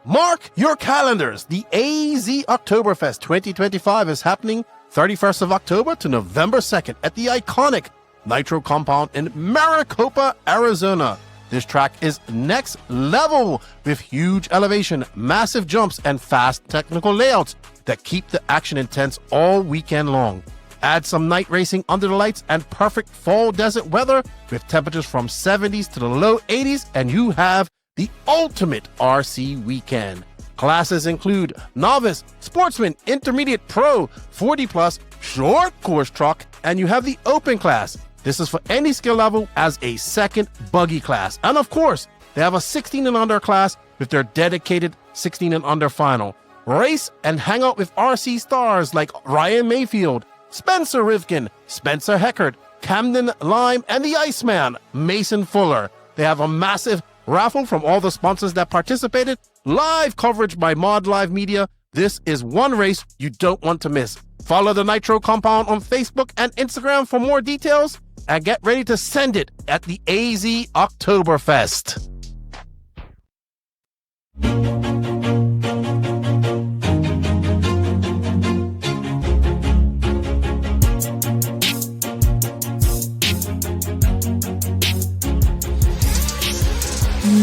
Mark your calendars. The AZ Oktoberfest 2025 is happening 31st of October to November 2nd at the iconic Nitro compound in Maricopa, Arizona. This track is next level with huge elevation, massive jumps, and fast technical layouts that keep the action intense all weekend long. Add some night racing under the lights and perfect fall desert weather with temperatures from 70s to the low 80s, and you have the ultimate RC weekend. Classes include novice, sportsman, intermediate, pro, 40 plus, short course truck, and you have the open class. This is for any skill level as a second buggy class. And of course, they have a 16 and under class with their dedicated 16 and under final. Race and hang out with RC stars like Ryan Mayfield, Spencer Rivkin, Spencer Heckert, Camden Lime, and the Iceman, Mason Fuller. They have a massive raffle from all the sponsors that participated, live coverage by Mod Live Media. This is one race you don't want to miss. Follow the Nitro Compound on Facebook and Instagram for more details, and get ready to send it at the AZ Oktoberfest.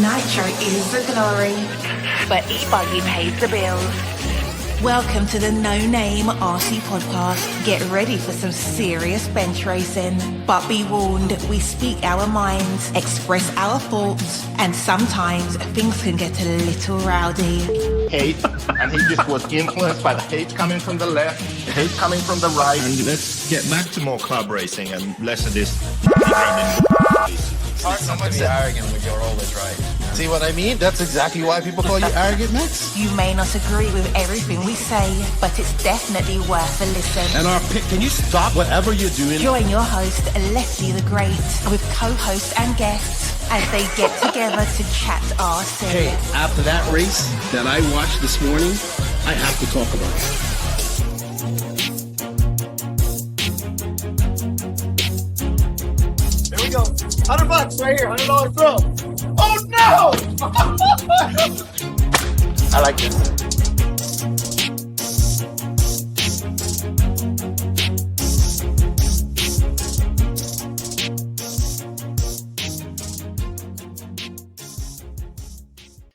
Nitro is the glory, but E-Buggy pays the bills. Welcome to the No Name RC podcast. Get ready for some serious bench racing. But be warned, we speak our minds, express our thoughts, and sometimes things can get a little rowdy. Hate, and he just was influenced by the hate coming from the left, the hate coming from the right. And let's get back to more club racing and less of this. It's hard not to be arrogant when you're always right. See what I mean? That's exactly why people call you arrogant, Max. You may not agree with everything we say, but it's definitely worth a listen. And our pick, can you stop whatever you're doing? Join your host, Lefty the Great, with co-hosts and guests as they get together to chat RC. Hey, after that race that I watched this morning, I have to talk about it. Here we go. $100 right here. $100 throw. Oh no! I like this.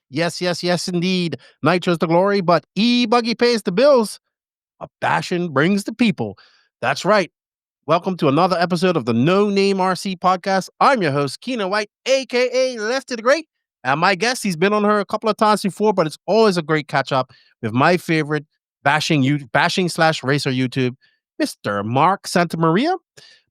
Yes, indeed. Nitro's the glory, but E-Buggy pays the bills. A passion brings the people. That's right. Welcome to another episode of the No Name RC podcast. I'm your host, Keenan White, a.k.a. Lefty the Great. And my guest, he's been on her a couple of times before, but it's always a great catch-up with my favorite bashing slash racer YouTube, Mr. Mark Santamaria.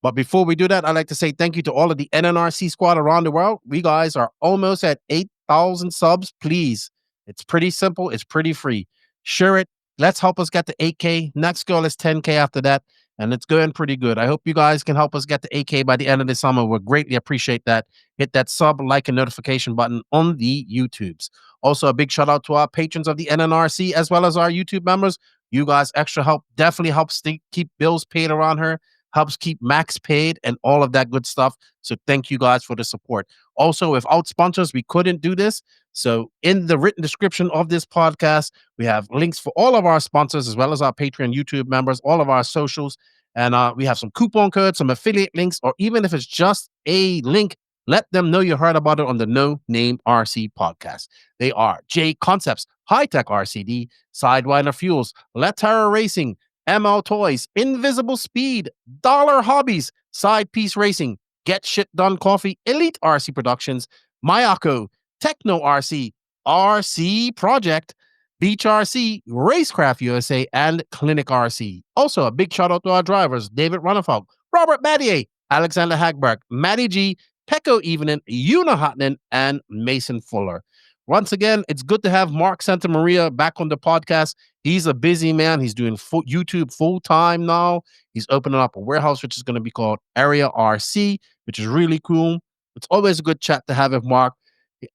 But before we do that, I'd like to say thank you to all of the NNRC squad around the world. We guys are almost at 8,000 subs. Please, it's pretty simple. It's pretty free. Share it. Let's help us get to 8K. Next goal is 10K after that. And it's going pretty good. I hope you guys can help us get to 8K by the end of the summer. We'll greatly appreciate that. Hit that sub, like, and notification button on the YouTubes. Also, a big shout out to our patrons of the NNRC as well as our YouTube members. You guys extra help definitely helps keep bills paid around here, helps keep Max paid, and all of that good stuff. So thank you guys for the support. Also, without sponsors, we couldn't do this. So in the written description of this podcast, we have links for all of our sponsors, as well as our Patreon YouTube members, all of our socials. And we have some coupon codes, some affiliate links, or even if it's just a link, let them know you heard about it on the No Name RC podcast. They are J Concepts, High Tech RCD, Sidewinder Fuels, Letara Racing, ML Toys, Invisible Speed, Dollar Hobbies, Side Piece Racing, Get Shit Done Coffee, Elite RC Productions, Mayako, Techno RC, RC Project, Beach RC, Racecraft USA, and Clinic RC. Also, a big shout out to our drivers, David Runnefolk, Robert Mattier, Alexander Hagberg, Matty G, Pecco Evening, Una Hotnen, and Mason Fuller. Once again, it's good to have Mark Santamaria back on the podcast. He's a busy man. He's doing YouTube full-time now. He's opening up a warehouse, which is going to be called Area RC, which is really cool. It's always a good chat to have with Mark.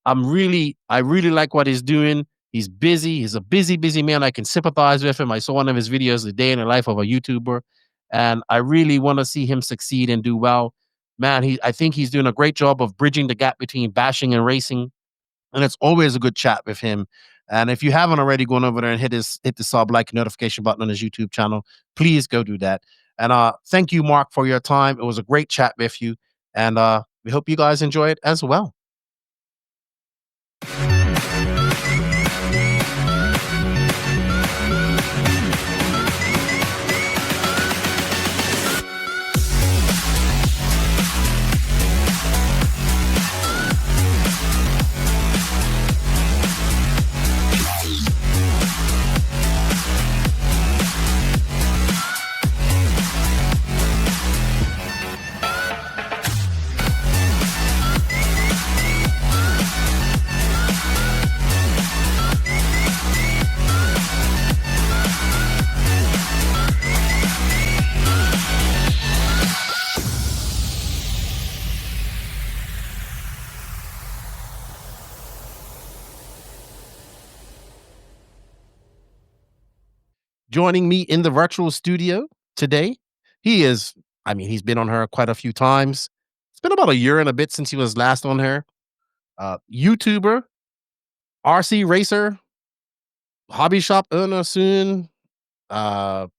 I really like what he's doing. He's busy. He's a busy man. I can sympathize with him. I saw one of his videos, The Day in the Life of a YouTuber, and I really want to see him succeed and do well. Man, I think he's doing a great job of bridging the gap between bashing and racing, and it's always a good chat with him. And if you haven't already, gone over there and hit the sub, like, notification button on his YouTube channel. Please go do that. And thank you, Mark, for your time. It was a great chat with you. And we hope you guys enjoy it as well. Joining me in the virtual studio today, he's been on her quite a few times. It's been about a year and a bit since he was last on her. YouTuber, RC racer, hobby shop owner soon. Man,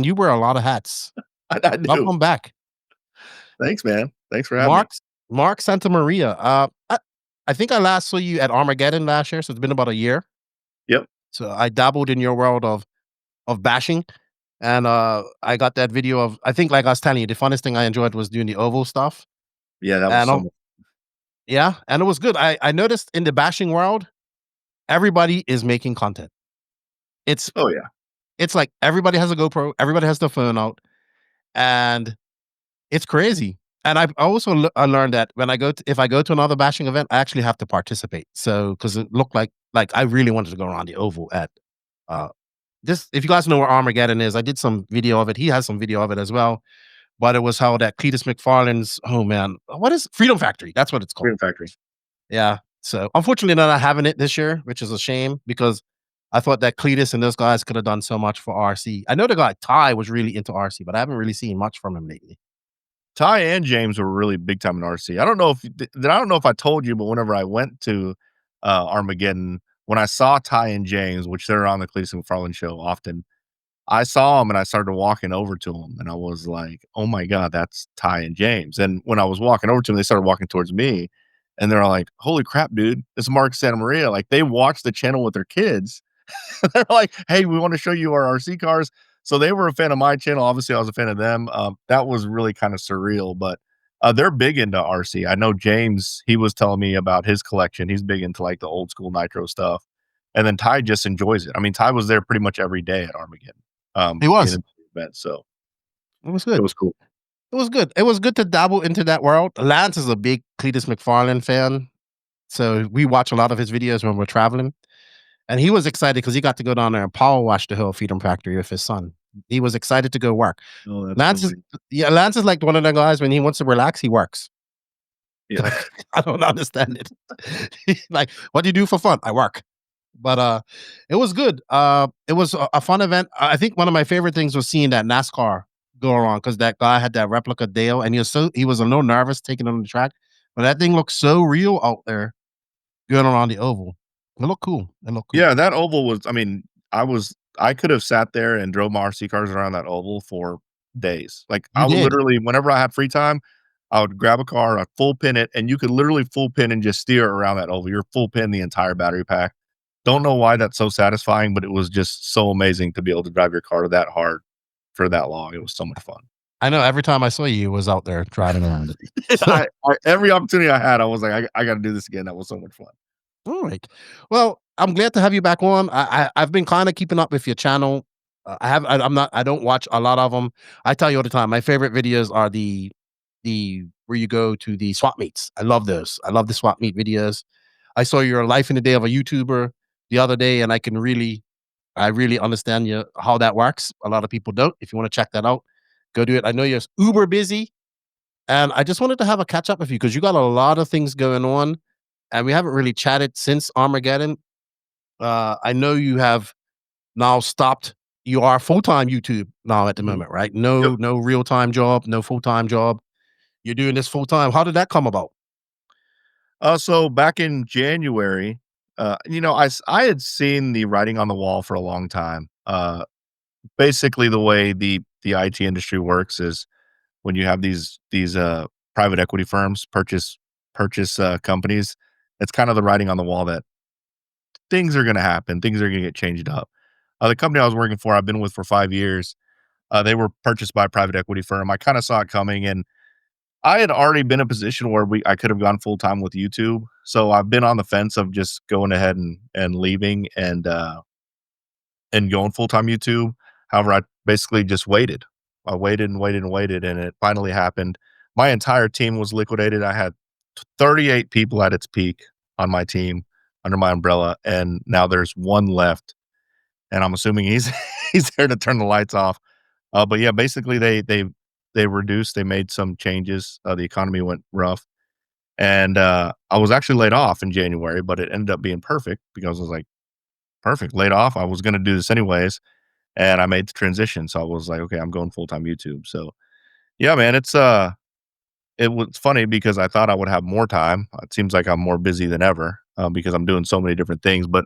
you wear a lot of hats. I do. Welcome back. Thanks, man. Thanks for having me. Mark Santa Maria. I think I last saw you at Armageddon last year, so it's been about a year. Yep. So I dabbled in your world of bashing, and I got that video of, I think, like I was telling you, the funnest thing I enjoyed was doing the oval stuff. Yeah, that was so much. Yeah, and it was good. I noticed in the bashing world, everybody is making content. It's like everybody has a GoPro, everybody has their phone out, and it's crazy. And I've also I learned that when if I go to another bashing event, I actually have to participate. So because it looked like I really wanted to go around the oval at if you guys know where Armageddon is, I did some video of it. He has some video of it as well. But it was held at Cletus McFarland's, what is Freedom Factory? That's what it's called. Freedom Factory. Yeah. So unfortunately they're not having it this year, which is a shame, because I thought that Cletus and those guys could have done so much for RC. I know the guy Ty was really into RC, but I haven't really seen much from him lately. Ty and James were really big time in RC. I don't know if I told you, but whenever I went to Armageddon, when I saw Ty and James, which they're on the Cletus McFarland show often, I saw them and I started walking over to them, and I was like, "Oh my god, that's Ty and James!" And when I was walking over to them, they started walking towards me, and they're all like, "Holy crap, dude! This is Mark Santa Maria!" Like, they watched the channel with their kids. They're like, "Hey, we want to show you our RC cars." So they were a fan of my channel. Obviously, I was a fan of them. That was really kind of surreal, but they're big into RC. I know James, he was telling me about his collection. He's big into like the old school Nitro stuff. And then Ty just enjoys it. I mean, Ty was there pretty much every day at Armageddon. He was. Event, so it was good. It was cool. It was good. It was good to dabble into that world. Lance is a big Cletus McFarland fan, so we watch a lot of his videos when we're traveling. And he was excited because he got to go down there and power wash the whole Freedom Factory with his son. He was excited to go work. Oh, Lance is like one of the guys, when he wants to relax, he works. Yeah. I don't understand it. Like, what do you do for fun? I work. But it was good. It was a fun event. I think one of my favorite things was seeing that NASCAR go around, because that guy had that replica Dale, and he was a little nervous taking it on the track, but that thing looked so real out there going around the oval. It looked cool. Yeah, that oval was, I could have sat there and drove my RC cars around that oval for days. Like, I would literally, whenever I had free time, I would grab a car, I'd full pin it, and you could literally full pin and just steer around that oval. You're full pin the entire battery pack. Don't know why that's so satisfying, but it was just so amazing to be able to drive your car that hard for that long. It was so much fun. I know every time I saw you was out there driving around it. Every opportunity I had, I was like, I got to do this again. That was so much fun. All right. Well, I'm glad to have you back on. I've been kind of keeping up with your channel. I don't watch a lot of them. I tell you all the time, my favorite videos are the where you go to the swap meets. I love those. I love the swap meet videos. I saw your life in the day of a YouTuber the other day, and I really understand how that works. A lot of people don't. If you want to check that out, go do it. I know you're uber busy, and I just wanted to have a catch up with you because you got a lot of things going on, and we haven't really chatted since Armageddon. I know you have now stopped. You are full-time YouTube now at the moment, right? No real-time job, no full-time job. You're doing this full-time. How did that come about? So back in January, I had seen the writing on the wall for a long time. Basically, the way the IT industry works is when you have these private equity firms purchase companies, it's kind of the writing on the wall that things are going to happen, things are going to get changed up. The company I was working for, I've been with for 5 years. They were purchased by a private equity firm. I kind of saw it coming, and I had already been in a position where I could have gone full time with YouTube. So I've been on the fence of just going ahead and leaving and going full time YouTube. However, I basically just waited. I waited and waited and waited, and it finally happened. My entire team was liquidated. I had 38 people at its peak on my team under my umbrella, and now there's one left. And I'm assuming he's he's there to turn the lights off. But yeah, basically they reduced, they made some changes. The economy went rough, and I was actually laid off in January, but it ended up being perfect because I was like, perfect, laid off. I was going to do this anyways, and I made the transition. So I was like, okay, I'm going full time YouTube. So yeah, man, it was funny because I thought I would have more time. It seems like I'm more busy than ever because I'm doing so many different things. But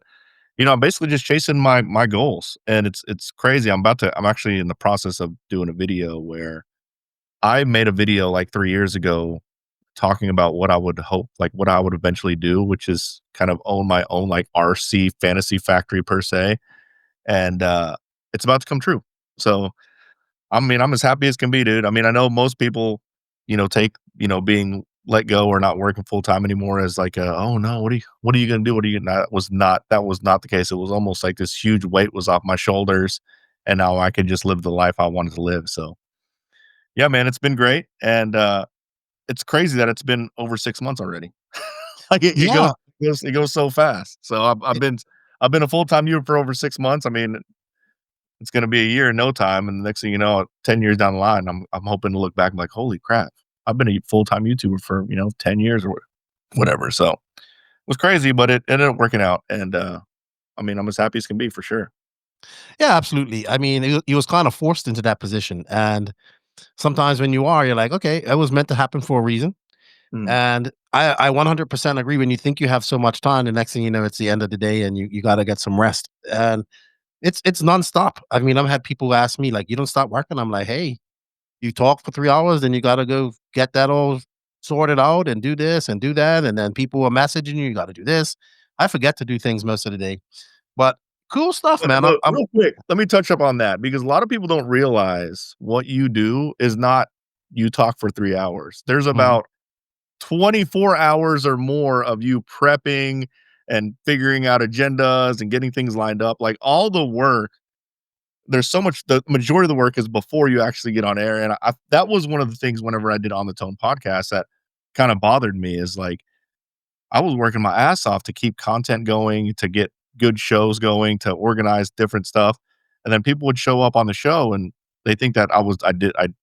I'm basically just chasing my goals, and it's crazy. I'm actually in the process of doing a video where I made a video like 3 years ago talking about what I would hope, like what I would eventually do, which is kind of own my own like RC fantasy factory per se, and it's about to come true. So I mean, I'm as happy as can be, dude. I mean, I know most people, take being let go or not working full time anymore as like oh no, what are you gonna do? What are you gonna? That was not the case. It was almost like this huge weight was off my shoulders, and now I could just live the life I wanted to live. So yeah, man, it's been great, and it's crazy that it's been over 6 months already. Like Yeah. it goes so fast. So I've been a full time viewer for over 6 months. I mean, it's gonna be a year in no time, and the next thing you know, 10 years down the line, I'm hoping to look back and be like, holy crap, I've been a full time YouTuber for 10 years or whatever. So it was crazy, but it ended up working out, and I mean, I'm as happy as can be for sure. Yeah, absolutely. I mean, he was kind of forced into that position, and sometimes when you are, you're like, okay, it was meant to happen for a reason. Mm. And I 100% agree. When you think you have so much time, the next thing you know, it's the end of the day, and you got to get some rest. And it's nonstop. I mean, I've had people ask me like, "You don't stop working?" I'm like, "Hey, you talk for 3 hours, then you got to go get that all sorted out and do this and do that, and then people are messaging you. You got to do this." I forget to do things most of the day, but cool stuff, man. But I'm real quick, let me touch up on that because a lot of people don't realize what you do is not you talk for 3 hours. There's Mhm. about 24 hours or more of you prepping and figuring out agendas and getting things lined up. Like all the work, there's so much, the majority of the work is before you actually get on air. And that was one of the things whenever I did On the Tone podcast that kind of bothered me is like, I was working my ass off to keep content going, to get good shows going, to organize different stuff. And then people would show up on the show and they think that I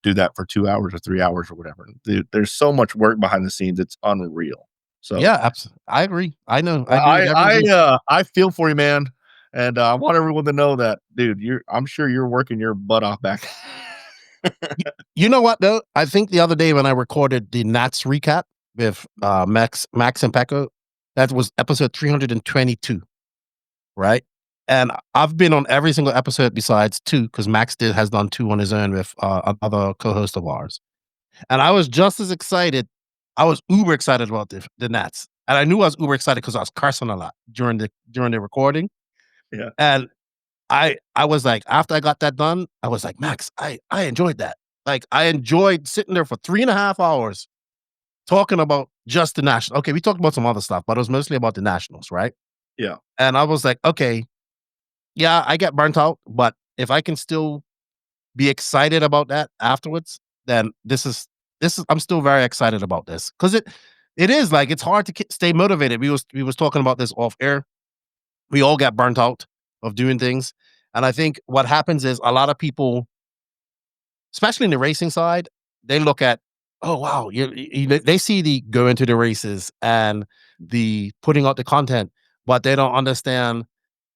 do that for 2 hours or 3 hours or whatever. Dude, there's so much work behind the scenes. It's unreal. So Yeah, I agree. I know. I agree with everything. I feel for you, man. And I want everyone to know that, dude, I'm sure you're working your butt off back. You know what though? I think the other day when I recorded the Nats recap with Max and Pecco, that was episode 322, right? And I've been on every single episode besides two because has done two on his own with another co-host of ours. And I was just as excited. I was uber excited about the Nats, and I knew I was uber excited because I was cursing a lot during the recording. Yeah. And I was like, after I got that done, I was like, Max, I enjoyed that. Like I enjoyed sitting there for 3.5 hours talking about just the national. Okay, we talked about some other stuff, but it was mostly about the nationals, right? Yeah. And I was like, okay, yeah, I get burnt out, but if I can still be excited about that afterwards, then this is I'm still very excited about this because it is like it's hard to stay motivated. We was talking about this off air. We all get burnt out of doing things, and I think what happens is a lot of people, especially in the racing side, they look at, oh wow, they see the going to the races and the putting out the content, but they don't understand.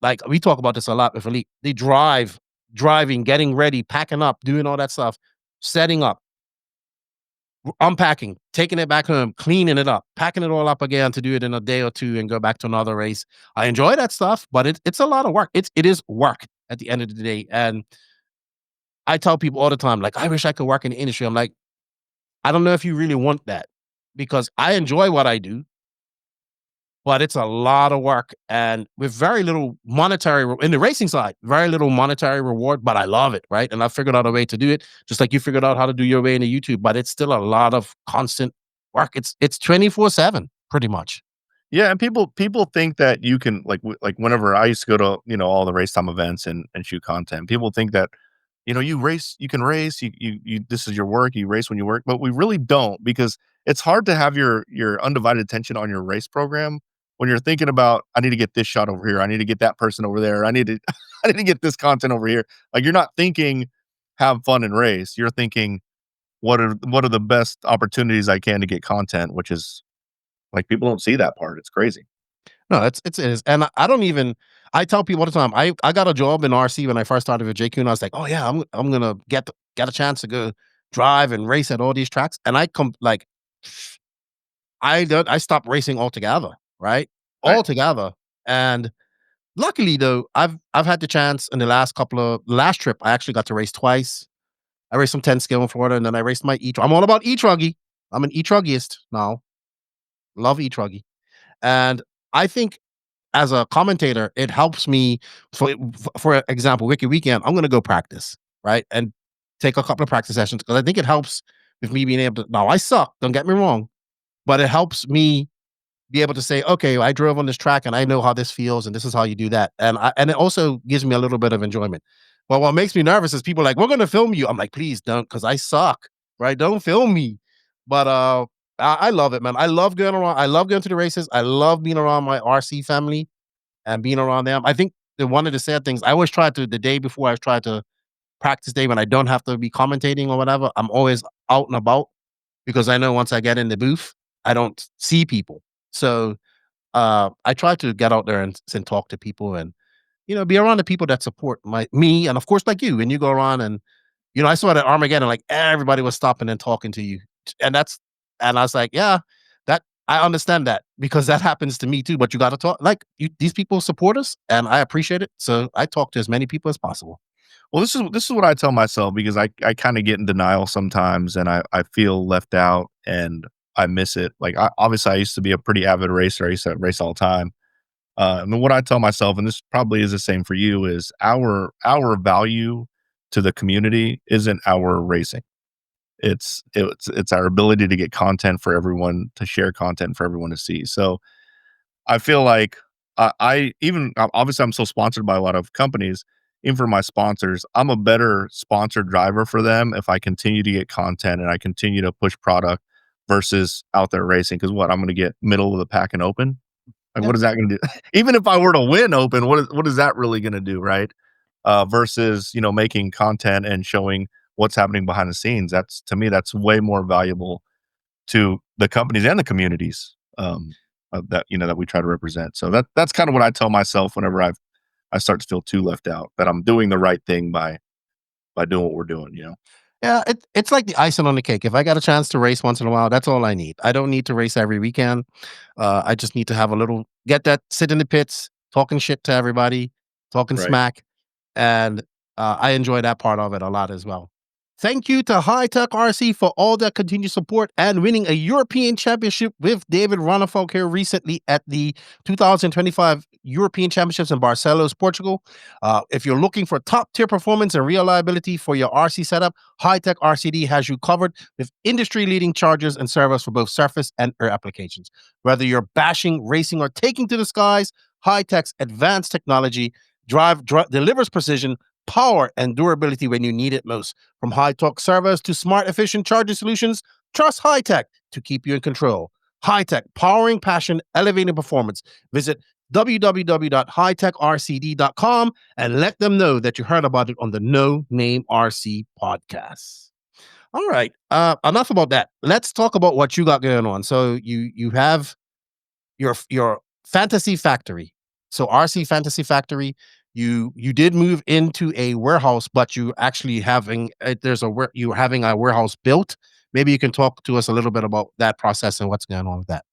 Like we talk about this a lot with Elite. They driving, getting ready, packing up, doing all that stuff, setting up. unpacking, taking it back home, cleaning it up, packing it all up again to do it in a day or two and go back to another race. I enjoy that stuff, but it's a lot of work. It is work at the end of the day. And I tell people all the time, like, I wish I could work in the industry. I'm like, I don't know if you really want that because I enjoy what I do, but it's a lot of work and with very little monetary in the racing side, very little monetary reward, but I love it, right? And I figured out a way to do it, just like you figured out how to do your way in the YouTube, but it's still a lot of constant work. It's 24/7 pretty much. Yeah, and people think that you can like whenever I used to go to all the race time events and shoot content, people think that you can race, you this is your work, you race when you work, but we really don't because it's hard to have your undivided attention on your race program when you're thinking about I need to get this shot over here, I need to get that person over there, I need to I need to get this content over here. Like you're not thinking have fun and race, you're thinking what are the best opportunities I can to get content, which is like people don't see that part. It's crazy. No, it is. And I don't even I tell people all the time, I got a job in RC when I first started with JQ and I was like, oh yeah, I'm gonna get a chance to go drive and race at all these tracks. And I stopped racing altogether, right? Right. Altogether. And luckily though, I've had the chance in the last trip, I actually got to race twice. I raced some 10 scale in Florida and then I raced my I'm all about E-Truggy. I'm an E-Truggyist now. Love E-Truggy. And I think as a commentator, it helps me. For example, Wiki Weekend, I'm going to go practice, right? And take a couple of practice sessions because I think it helps with me being able to. Now, I suck, don't get me wrong, but it helps me be able to say, okay, I drove on this track and I know how this feels and this is how you do that. And it also gives me a little bit of enjoyment. But what makes me nervous is people are like, we're going to film you. I'm like, please don't, because I suck, right? Don't film me. But I love it, man. I love going around. I love going to the races. I love being around my RC family and being around them. I think one of the sad things, I always try to, the day before I try to practice day when I don't have to be commentating or whatever, I'm always out and about because I know once I get in the booth, I don't see people. So I try to get out there and talk to people and, be around the people that support me. And of course, like you, when you go around and, I saw that Armageddon, like everybody was stopping and talking to you. And and I was like, yeah, I understand that because that happens to me too, but you got to talk these people support us and I appreciate it. So I talk to as many people as possible. Well, this is what I tell myself because I kind of get in denial sometimes and I feel left out and I miss it. Like obviously I used to be a pretty avid racer. I used to race all the time. And what I tell myself, and this probably is the same for you, is our value to the community isn't our racing. It's our ability to get content for everyone, to share content for everyone to see. So I feel like obviously I'm so sponsored by a lot of companies. Even for my sponsors, I'm a better sponsored driver for them if I continue to get content and I continue to push product versus out there racing. Because I'm going to get middle of the pack and open. Like, Yeah. what is that going to do? Even if I were to win open, what is that really going to do, right? Versus making content and showing what's happening behind the scenes. To me, that's way more valuable to the companies and the communities that we try to represent. So that's kind of what I tell myself whenever I start to feel too left out, that I'm doing the right thing by doing what we're doing. Yeah, it's like the icing on the cake. If I got a chance to race once in a while, that's all I need. I don't need to race every weekend. I just need to have sit in the pits, talking shit to everybody, talking Right. smack. And I enjoy that part of it a lot as well. Thank you to High Tech RC for all their continued support and winning a European Championship with David Ronnefolk here recently at the 2025 European Championships in Barcelos, Portugal. If you're looking for top tier performance and reliability for your RC setup, High Tech RCD has you covered with industry leading chargers and servos for both surface and air applications. Whether you're bashing, racing, or taking to the skies, High Tech's advanced technology delivers precision, power, and durability when you need it most. From high-torque servos to smart, efficient charging solutions, trust High-Tech to keep you in control. High-Tech, powering passion, elevating performance. Visit www.hightechrcd.com and let them know that you heard about it on the No Name RC podcast. All right, enough about that. Let's talk about what you got going on. So you have your Fantasy Factory. So RC Fantasy Factory, you did move into a warehouse, but you actually having a warehouse built maybe you can talk to us a little bit about that process and what's going on with that.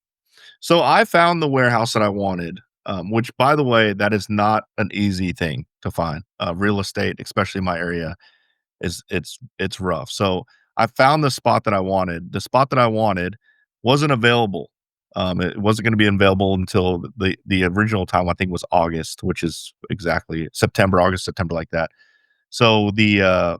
So I found the warehouse that I wanted, which, by the way, that is not an easy thing to find. Real estate, especially in my area, it's rough. So I found the spot that I wanted. The spot that I wanted wasn't available. It wasn't going to be available until the original time. I think was August, which is exactly September, August, September, like that. So the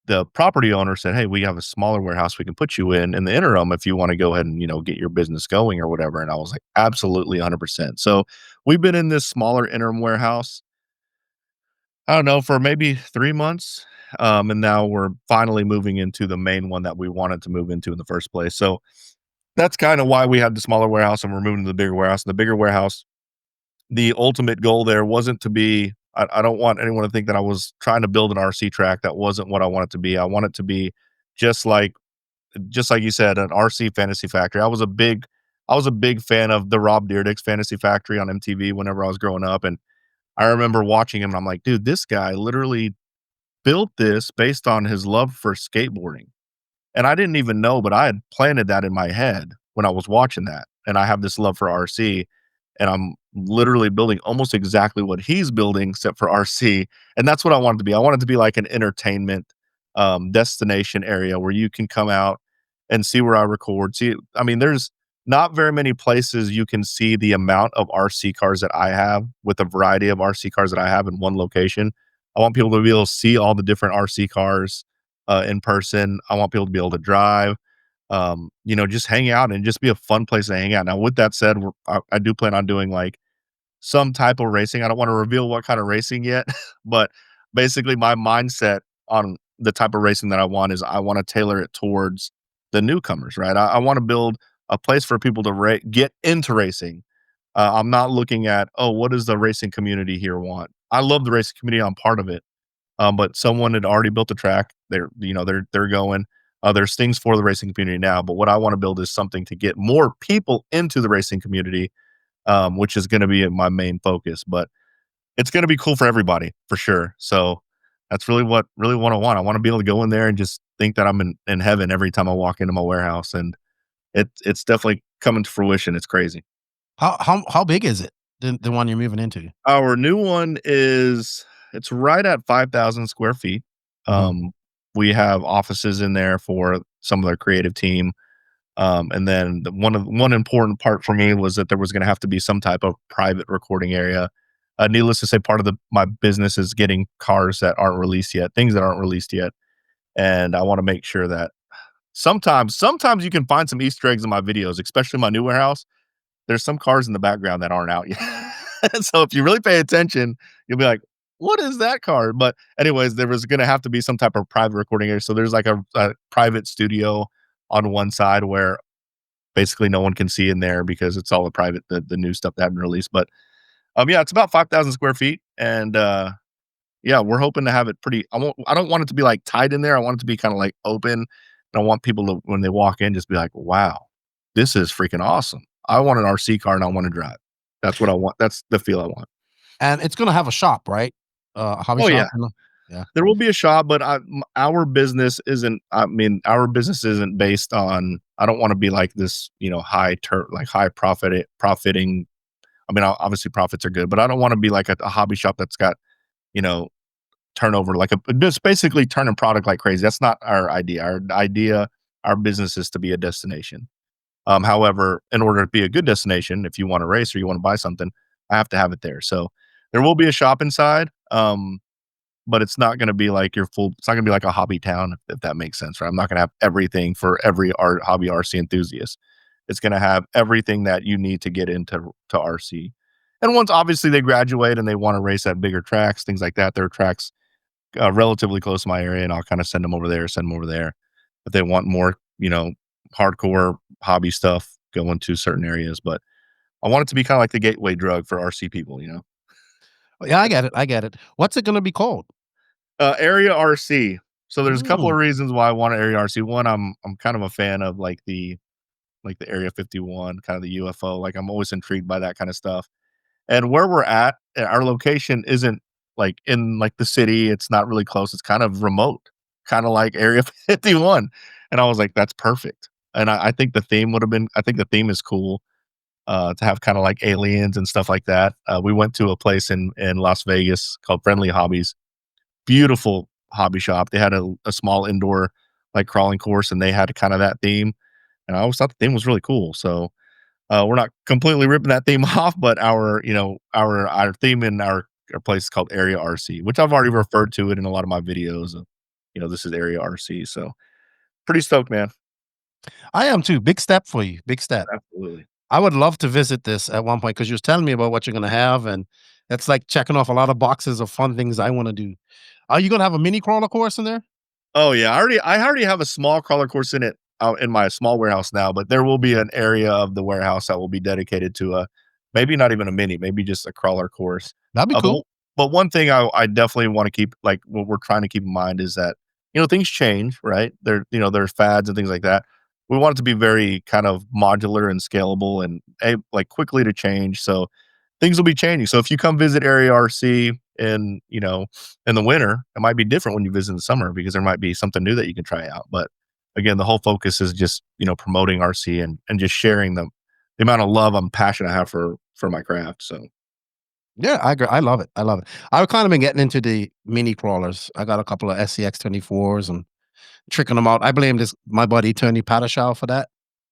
the property owner said, "Hey, we have a smaller warehouse we can put you in the interim if you want to go ahead and get your business going or whatever." And I was like, "Absolutely, 100%." So we've been in this smaller interim warehouse, I don't know, for maybe 3 months, and now we're finally moving into the main one that we wanted to move into in the first place. So that's kind of why we had the smaller warehouse and we're moving to the bigger warehouse. The bigger warehouse, the ultimate goal there wasn't to be. I don't want anyone to think that I was trying to build an RC track. That wasn't what I want it to be. I want it to be just like just like you said, an RC Fantasy Factory. I was a big fan of the Rob Dyrdek's Fantasy Factory on MTV whenever I was growing up, and I remember watching him, and I'm like, dude, this guy literally built this based on his love for skateboarding. And I didn't even know, but I had planted that in my head when I was watching that. And I have this love for RC, and I'm literally building almost exactly what he's building, except for RC. And that's what I wanted to be. I wanted to be like an entertainment destination area where you can come out and see where I record. See, I mean, there's not very many places you can see the amount of RC cars that I have with a variety of RC cars that I have in one location. I want people to be able to see all the different RC cars in person. I want people to be able to drive, just hang out and just be a fun place to hang out. Now, with that said, I do plan on doing like some type of racing. I don't want to reveal what kind of racing yet, but basically my mindset on the type of racing that I want is I want to tailor it towards the newcomers, right? I want to build a place for people to get into racing. I'm not looking at, oh, what does the racing community here want? I love the racing community. I'm part of it. But someone had already built a track. They're going. There's things for the racing community now, but what I want to build is something to get more people into the racing community, which is going to be my main focus. But it's going to be cool for everybody for sure. So that's really what I want. I want to be able to go in there and just think that I'm in heaven every time I walk into my warehouse, and it's definitely coming to fruition. It's crazy. How big is it? The one you're moving into? Our new one it's right at 5,000 square feet. Mhm. We have offices in there for some of their creative team. And then one important part for me was that there was going to have to be some type of private recording area. Needless to say, part of my business is getting cars that aren't released yet, things that aren't released yet. And I want to make sure that sometimes you can find some Easter eggs in my videos, especially my new warehouse. There's some cars in the background that aren't out yet. So if you really pay attention, you'll be like, what is that car? But anyways, there was going to have to be some type of private recording area. So there's like a private studio on one side where basically no one can see in there because it's all the new stuff that haven't released. But yeah, it's about 5,000 square feet. And yeah, we're hoping to have it pretty. I don't want it to be like tied in there. I want it to be kind of like open. And I want people to, when they walk in, just be like, wow, this is freaking awesome. I want an RC car and I want to drive. That's what I want. That's the feel I want. And it's gonna have a shop, right? A hobby Oh, shop? yeah. Yeah. There will be a shop, but our business isn't. I mean, our business isn't based on. I don't want to be like this, high profiting. I mean, obviously profits are good, but I don't want to be like a hobby shop that's got, you know, turnover just basically turning product like crazy. That's not our idea. Our business is to be a destination. However, in order to be a good destination, if you want to race or you want to buy something, I have to have it there. So there will be a shop inside. But it's not going to be like it's not going to be like a hobby town, if that makes sense, right? I'm not going to have everything for every hobby RC enthusiast. It's going to have everything that you need to get into RC. And once obviously they graduate and they want to race at bigger tracks, things like that, there are tracks relatively close to my area, and I'll kind of send them over there. If they want more, hardcore hobby stuff, go into certain areas. But I want it to be kind of like the gateway drug for RC people, Yeah, I get it. What's it gonna be called? Area RC. So there's a couple of Mm. reasons why I want an area RC. One, I'm kind of a fan of like the Area 51, kind of the UFO. Like I'm always intrigued by that kind of stuff. And where we're at, our location isn't like in like the city. It's not really close. It's kind of remote, kind of like Area 51. And I was like, that's perfect. And I think the theme would have been, I think the theme is cool to have kind of like aliens and stuff like that. We went to a place in Las Vegas called Friendly Hobbies. Beautiful hobby shop. They had a small indoor like crawling course and they had kind of that theme. And I always thought the theme was really cool. So we're not completely ripping that theme off, but our theme in our place is called Area RC, which I've already referred to it in a lot of my videos. This is Area RC. So pretty stoked, man. I am too. Big step for you. Big step. Absolutely. I would love to visit this at one point because you was telling me about what you're gonna have, and it's like checking off a lot of boxes of fun things I want to do. Are you gonna have a mini crawler course in there? Oh yeah, I already have a small crawler course in it out in my small warehouse now, but there will be an area of the warehouse that will be dedicated to a maybe not even a mini, maybe just a crawler course. That'd be Uh, cool. but one thing I definitely want to keep like what we're trying to keep in mind is that things change, right? There's fads and things like that. We want it to be very kind of modular and scalable and like quickly to change. So things will be changing. So if you come visit Area RC in the winter, it might be different when you visit in the summer because there might be something new that you can try out. But again, the whole focus is just, promoting RC and just sharing the amount of love and passion I have for my craft. So Yeah, I agree. I love it. I love it. I've kind of been getting into the mini crawlers. I got a couple of SCX 24s and tricking them out. I blame this my buddy Tony Padashow for that.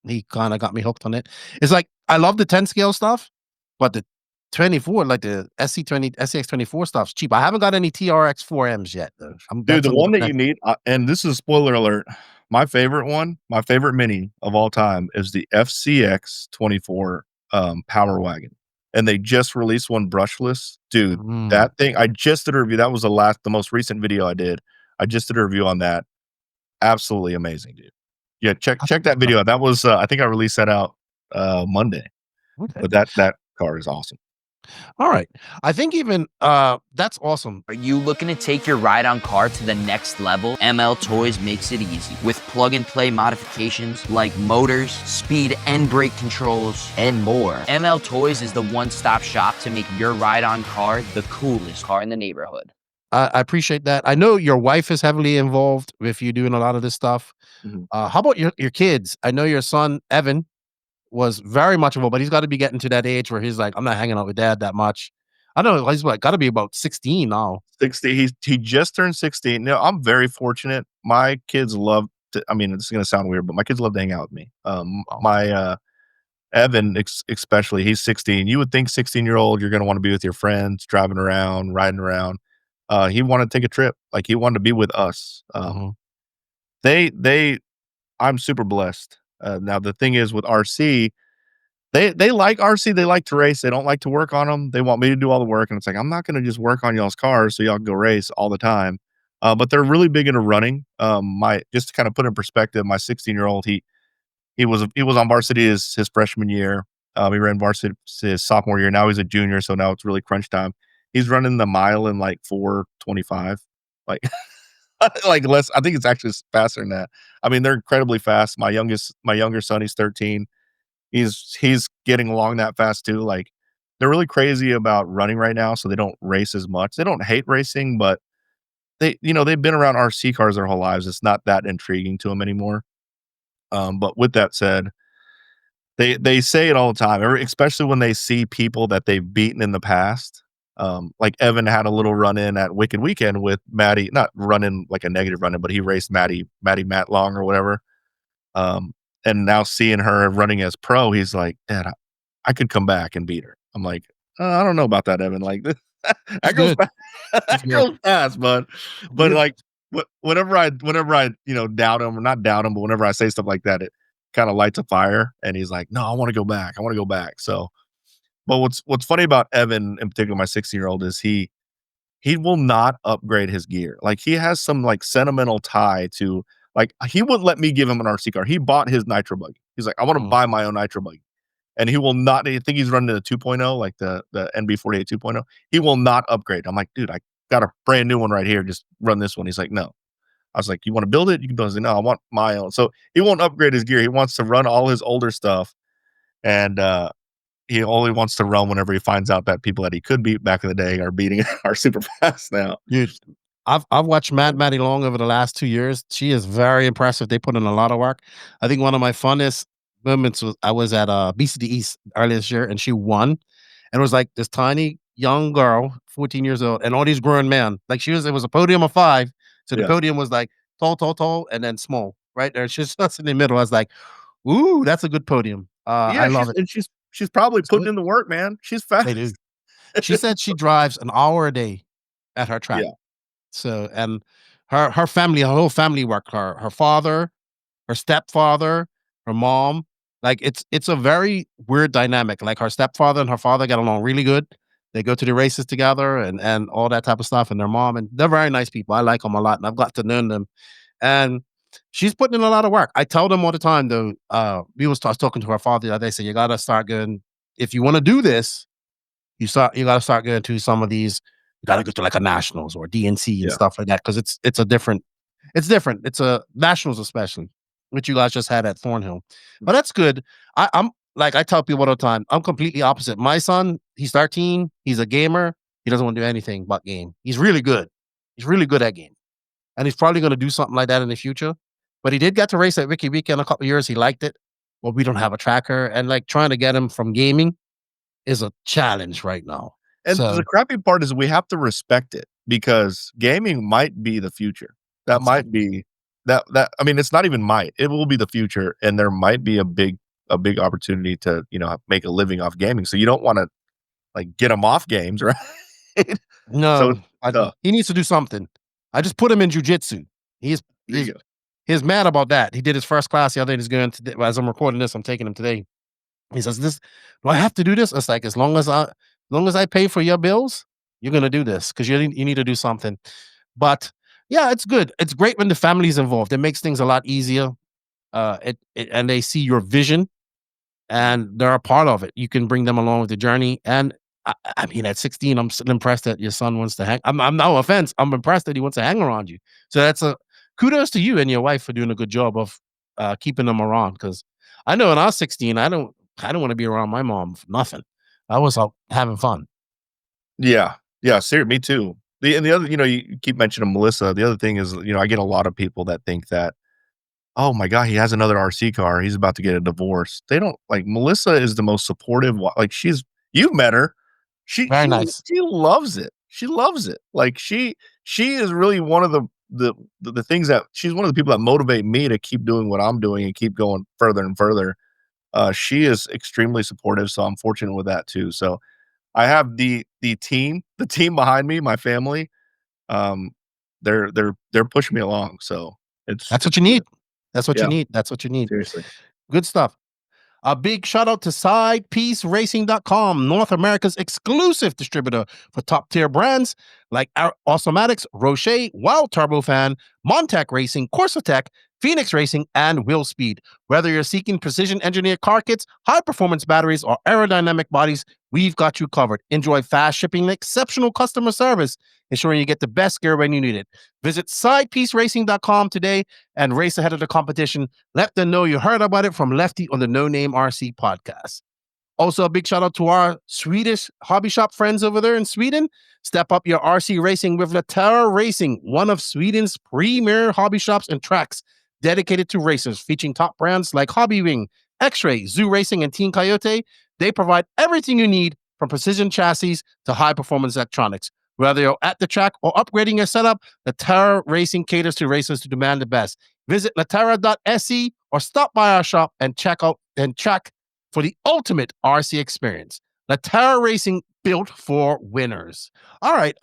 He kind of got me hooked on it. It's like I love the 10 scale stuff, but the 24, like the SC20, SCX 24 stuff's cheap. I haven't got any TRX 4Ms yet, though. dude, That's the on one that the you need, and this is a spoiler alert, my favorite one, my favorite mini of all time is the FCX 24 Power Wagon. And they just released one brushless. Dude, Mm. that thing, I just did a review. That was the most recent video I did. I just did a review on that. Absolutely amazing, dude. Yeah, check that video out. That was I think I released that out Monday. Okay. But that car is awesome. All right. I think even that's awesome. Are you looking to take your ride-on car to the next level? ML Toys makes it easy with plug-and-play modifications like motors, speed and brake controls, and more. ML Toys is the one-stop shop to make your ride-on car the coolest car in the neighborhood. I appreciate that. I know your wife is heavily involved with you doing a lot of this stuff. Mhm. How about your kids? I know your son Evan was very much involved, but he's got to be getting to that age where he's like, I'm not hanging out with dad that much. I don't know. He's like got to be about 16 now. 60. He just turned 16. No, I'm very fortunate. My kids love to, I mean, it's gonna sound weird, but my kids love to hang out with me. My Evan, especially, he's 16. You would think 16-year-old, you're gonna want to be with your friends, driving around, riding around. He wanted to take a trip. Like he wanted to be with us. Mhm. They I'm super blessed. Now the thing is with RC, they like RC, they like to race, they don't like to work on them. They want me to do all the work, and it's like, I'm not gonna just work on y'all's cars so y'all can go race all the time. But they're really big into running. My just to kind of put in perspective, my 16-year-old, he was on varsity his freshman year. He ran varsity his sophomore year. Now he's a junior, so now it's really crunch time. He's running the mile in like 4:25. Like like less, I think it's actually faster than that. I mean, they're incredibly fast. My younger son, he's 13. He's getting along that fast too. Like they're really crazy about running right now, so they don't race as much. They don't hate racing, but they've been around RC cars their whole lives. It's not that intriguing to them anymore. But with that said, they say it all the time, especially when they see people that they've beaten in the past. Like Evan had a little run in at Wicked Weekend with Maddie, not run in like a negative run in, but he raced Maddie Matlong or whatever. And now seeing her running as pro, he's like, Dad, I could come back and beat her. I'm like, I don't know about that, Evan. Like that goes good. fast. That goes fast, but Good. like whenever I doubt him or not doubt him, but whenever I say stuff like that, it kind of lights a fire. And he's like, no, I want to go back. I want to go back. So, but what's funny about Evan in particular, my 16-year-old, is he will not upgrade his gear. Like he has some like sentimental tie to like he wouldn't let me give him an RC car. He bought his Nitro buggy. He's like, I want to Mm. buy my own Nitro buggy. And he will not, I think he's running a 2.0, like the NB48 2.0. He will not upgrade. I'm like, dude, I got a brand new one right here. Just run this one. He's like, no. I was like, you want to build it? You can build it. He's like, no, I want my own. So he won't upgrade his gear. He wants to run all his older stuff. And he only wants to run whenever he finds out that people that he could beat back in the day are beating are super fast now. Dude, I've watched Maddie Long over the last 2 years. She is very impressive. They put in a lot of work. I think one of my funnest moments was I was at BCD East earlier this year, and she won. And it was like this tiny young girl, 14 years old, and all these grown men. Like it was a podium of 5. So the Yeah. podium was like tall, and then small, right there. She's just in the middle. I was like, ooh, that's a good podium. I Yeah, love it. she's probably It's putting good. in the work, man. She's They do. fast. She said she drives an hour a day at her track. Yeah. So, and her whole family work. Her father, her stepfather, her mom. Like it's a very weird dynamic. Like her stepfather and her father get along really good. They go to the races together and all that type of stuff. And their mom, and they're very nice people. I like them a lot, and I've got to know them. And she's putting in a lot of work. I tell them all the time though. I was talking to her father the other day. Say you gotta start going. If you want to do this, you gotta start going to some of these. You gotta go to like a nationals or DNC and Yeah. stuff like that because it's a different. It's different. It's a nationals especially, which you guys just had at Thornhill. But that's good. I'm like I tell people all the time. I'm completely opposite. My son, he's 13. He's a gamer. He doesn't want to do anything but game. He's really good. He's really good at game, and he's probably going to do something like that in the future. But he did get to race at Wiki Weekend a couple of years. He liked it. Well, we don't have a tracker, and like trying to get him from gaming is a challenge right now. And So the crappy part is we have to respect it because gaming might be the future. That might be that I mean, it's not even might. It will be the future, and there might be a big opportunity to, make a living off gaming. So you don't wanna, like, get him off games, right? So no, it's tough. he needs to do something. I just put him in jujitsu. He's There he's you go. he's mad about that. He did his first class the other day. He's going to as I'm recording this, I'm taking him today. He says, "This do I have to do this?" It's like as long as I pay for your bills, you're gonna do this because you need to do something. But yeah, it's good. It's great when the family's involved. It makes things a lot easier. And they see your vision and they're a part of it. You can bring them along with the journey. And I mean, at 16, I'm still impressed that your son wants to hang. I'm no offense. I'm impressed that he wants to hang around you. So that's a kudos to you and your wife for doing a good job of keeping them around. Because I know when I was 16, I don't want to be around my mom for nothing. I was out having fun. Yeah. Yeah, me too. The other, you keep mentioning Melissa. The other thing is, I get a lot of people that think that, "Oh my god, he has another RC car. He's about to get a divorce." They don't like Melissa is the most supportive like you've met her. She Very she nice. she loves it. She loves it. Like she is really one of the things that she's one of the people that motivate me to keep doing what I'm doing and keep going further and further. She is extremely supportive, so I'm fortunate with that too. So I have the team behind me, my family. Um, they're pushing me along. So That's it's what you good. need. That's what you Yeah, need. That's what you need. seriously. Good stuff. A big shout out to SidePieceRacing.com, North America's exclusive distributor for top tier brands like Awesomatics, Rocher, Wild Turbofan, Montec Racing, Corsatec, Phoenix Racing, and Will Speed. Whether you're seeking precision engineered car kits, high performance batteries, or aerodynamic bodies, we've got you covered. Enjoy fast shipping and exceptional customer service, ensuring you get the best gear when you need it. Visit SidePieceRacing.com today and race ahead of the competition. Let them know you heard about it from Lefty on the No Name RC podcast. Also, a big shout out to our Swedish hobby shop friends over there in Sweden. Step up your RC racing with Latera Racing, one of Sweden's premier hobby shops and tracks dedicated to racers, featuring top brands like Hobby Wing, X-Ray, Zoo Racing, and Team Coyote. They provide everything you need from precision chassis to high performance electronics. Whether you're at the track or upgrading your setup, Latera Racing caters to racers to demand the best. Visit latera.se or stop by our shop and check for the ultimate RC experience. Latera Racing, built for winners. All right.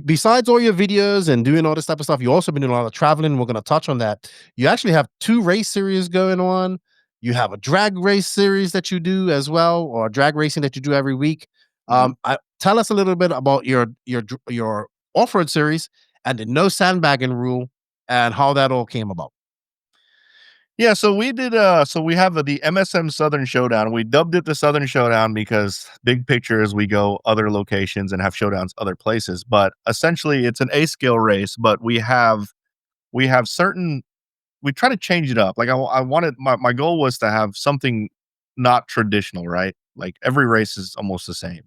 Besides all your videos and doing all this type of stuff, you also been doing a lot of traveling. We're going to touch on that. You actually have 2 race series going on. You have a drag race series that you do as well, or drag racing that you do every week. Tell us a little bit about your off-road series and the No-Sandbagging Rule and how that all came about. Yeah, so we did so we have the MSM Southern Showdown. We dubbed it the Southern Showdown because big picture is we go other locations and have showdowns other places, but essentially it's an A scale race, but we have certain we try to change it up. Like I wanted my goal was to have something not traditional, right? Like every race is almost the same.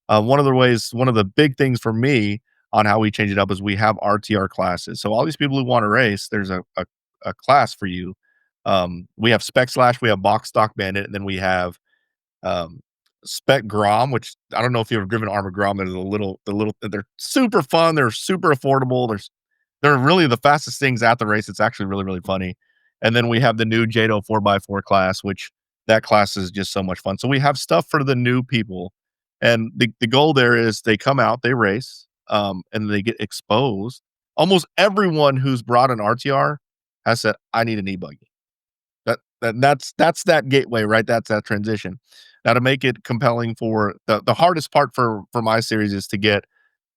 One of the big things for me on how we change it up is we have RTR classes. So all these people who want to race, there's a class for you. We have Spec Slash, we have Box Stock Bandit, and then we have um, Spec Grom, which I don't know if you've ever driven Armored Grom. They're super fun. They're super affordable. They're really the fastest things at the race. It's actually really, really funny. And then we have the new JATO 4x4 class, which that class is just so much fun. So we have stuff for the new people. And the goal there is they come out, they race, and they get exposed. Almost everyone who's brought an RTR has said, I need an E-Buggy. That's that gateway, right? That's that transition. Now to make it compelling for the hardest part for my series is to get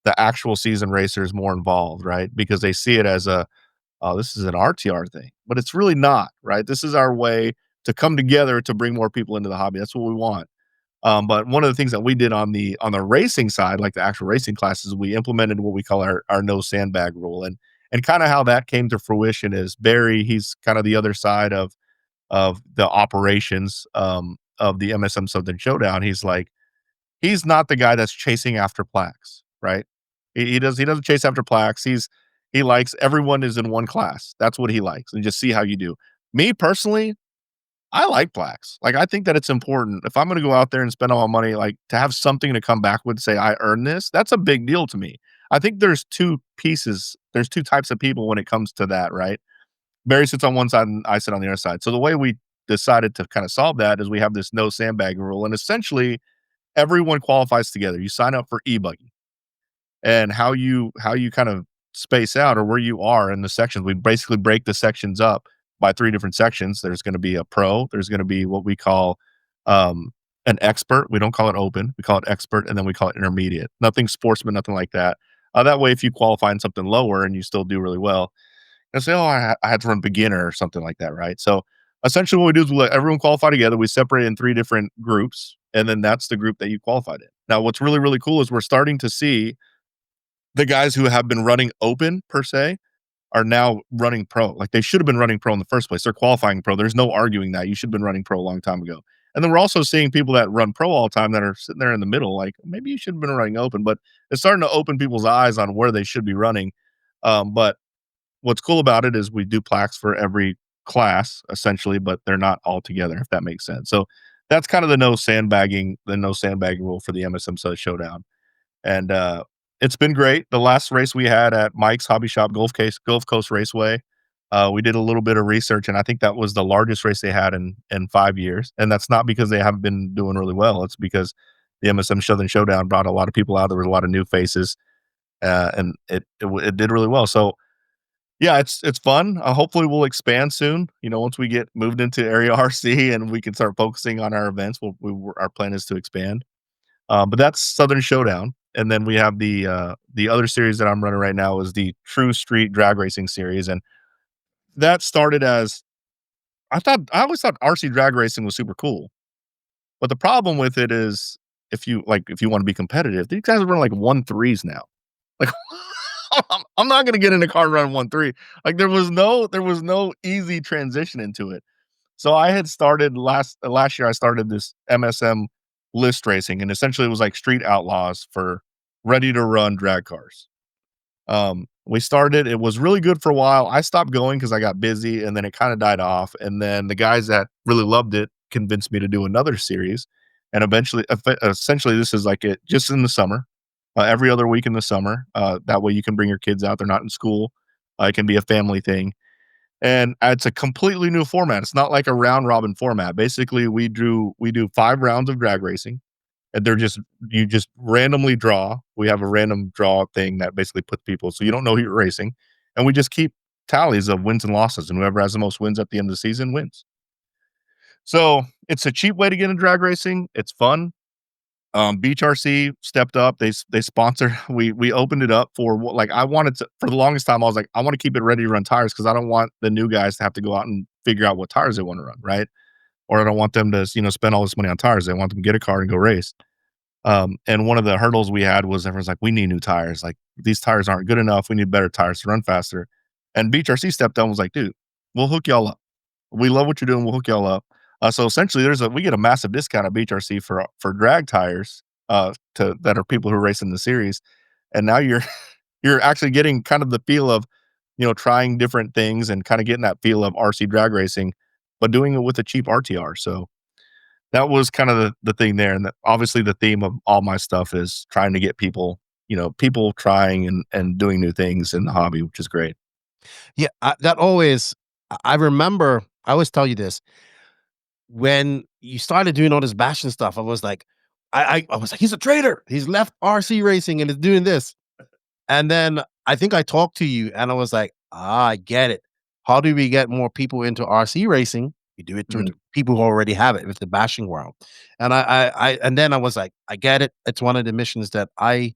the actual season racers more involved, right? Because they see it as oh, this is an RTR thing, but it's really not, right? This is our way to come together to bring more people into the hobby. That's what we want. But one of the things that we did on the racing side, like the actual racing classes, we implemented what we call our no sandbag rule, and kind of how that came to fruition is Barry. He's kind of the other side of the operations of the MSM Southern Showdown. He's not the guy that's chasing after plaques, right? He doesn't chase after plaques. He likes everyone is in one class. That's what he likes, and just see how you do. Me personally, I like plaques. Like, I think that it's important. If I'm going to go out there and spend all my money, like to have something to come back with, say I earned this, that's a big deal to me. I think there's two pieces. There's two types of people when it comes to that, right? Barry sits on one side and I sit on the other side. So the way we decided to kind of solve that is we have this no sandbag rule, and essentially everyone qualifies together. You sign up for E-Buggy, and how you kind of space out or where you are in the sections. We basically break the sections up by 3 different sections. There's going to be a pro. There's going to be what we call an expert. We don't call it open. We call it expert, and then we call it intermediate. Nothing sportsman, nothing like that. That way, if you qualify in something lower and you still do really well, and say, oh, I had to run beginner or something like that, right? So essentially what we do is we let everyone qualify together. We separate in 3 different groups, and then that's the group that you qualified in. Now, what's really, really cool is we're starting to see the guys who have been running open, per se, are now running pro. Like, they should have been running pro in the first place. They're qualifying pro. There's no arguing that. You should have been running pro a long time ago. And then we're also seeing people that run pro all the time that are sitting there in the middle, like, maybe you should have been running open, but it's starting to open people's eyes on where they should be running. But what's cool about it is we do plaques for every class, essentially, but they're not all together, if that makes sense. So that's kind of the no sandbagging rule for the MSM Southern Showdown. And it's been great. The last race we had at Mike's Hobby Shop Gulf Coast Raceway, we did a little bit of research, and I think that was the largest race they had in 5 years. And that's not because they haven't been doing really well. It's because the MSM Southern Showdown brought a lot of people out. There was a lot of new faces, and it did really well. So yeah, it's fun. Hopefully we'll expand soon. Once we get moved into Area RC and we can start focusing on our events, our plan is to expand. But that's Southern Showdown. And then we have the other series that I'm running right now is the True Street Drag Racing series. And that started as, I always thought RC drag racing was super cool. But the problem with it is if you want to be competitive, these guys run like 1.3s now. Like, I'm not going to get in a car and run 1.3. Like, there was no easy transition into it. So I had started last year. I started this MSM list racing, and essentially it was like street outlaws for ready to run drag cars. We started. It was really good for a while. I stopped going because I got busy, and then it kind of died off. And then the guys that really loved it convinced me to do another series. And essentially, this is like it just in the summer. Every other week in the summer. That way you can bring your kids out. They're not in school. It can be a family thing. And it's a completely new format. It's not like a round robin format. Basically, we do 5 rounds of drag racing, and you just randomly draw. We have a random draw thing that basically puts people, so you don't know who you're racing. And we just keep tallies of wins and losses, and whoever has the most wins at the end of the season wins. So it's a cheap way to get into drag racing. It's fun. Beach RC stepped up. They sponsor. We opened it up for I wanted to, for the longest time. I was like, I want to keep it ready to run tires because I don't want the new guys to have to go out and figure out what tires they want to run, right? Or I don't want them to spend all this money on tires. I want them to get a car and go race. And one of the hurdles we had was everyone's like, we need new tires. Like, these tires aren't good enough. We need better tires to run faster. And Beach RC stepped up and was like, dude, we'll hook y'all up. We love what you're doing. We'll hook y'all up. So essentially, we get a massive discount at Beach RC for drag tires that are people who race in the series, and now you're you're actually getting kind of the feel of, trying different things and kind of getting that feel of RC drag racing, but doing it with a cheap RTR. So that was kind of the thing there. And obviously the theme of all my stuff is trying to get people, people trying and doing new things in the hobby, which is great. Yeah, that always. I remember. I always tell you this when you started doing all this bashing stuff. I was like, I was like, he's a traitor. He's left RC racing and is doing this. And then I think I talked to you, and I was like, I get it. How do we get more people into RC racing? You do it through the people who already have it with the bashing world. And and then I was like, I get it. It's one of the missions that I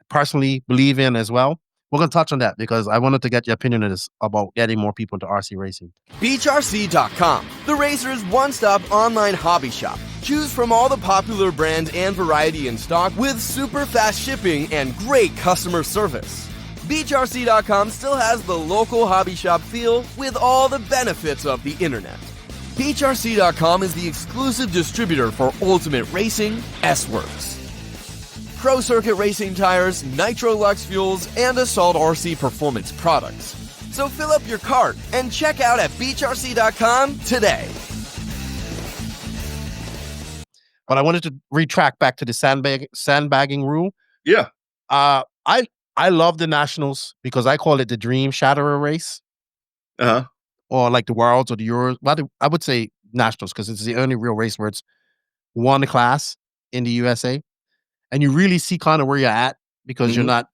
personally believe in as well. We're going to touch on that because I wanted to get your opinion on this about getting more people into RC racing. BeachRC.com, the racer's one-stop online hobby shop. Choose from all the popular brands and variety in stock with super fast shipping and great customer service. BeachRC.com still has the local hobby shop feel with all the benefits of the internet. BeachRC.com is the exclusive distributor for Ultimate Racing, S-Works, Pro Circuit Racing tires, Nitro Lux fuels, and Assault RC performance products. So fill up your cart and check out at BeachRC.com today. But I wanted to retract back to the sandbagging rule. Yeah. I love the nationals because I call it the dream shatterer race. Or like the worlds or the Euros. Well, I would say nationals because it's the only real race where it's one class in the USA. And you really see kind of where you're at because you're not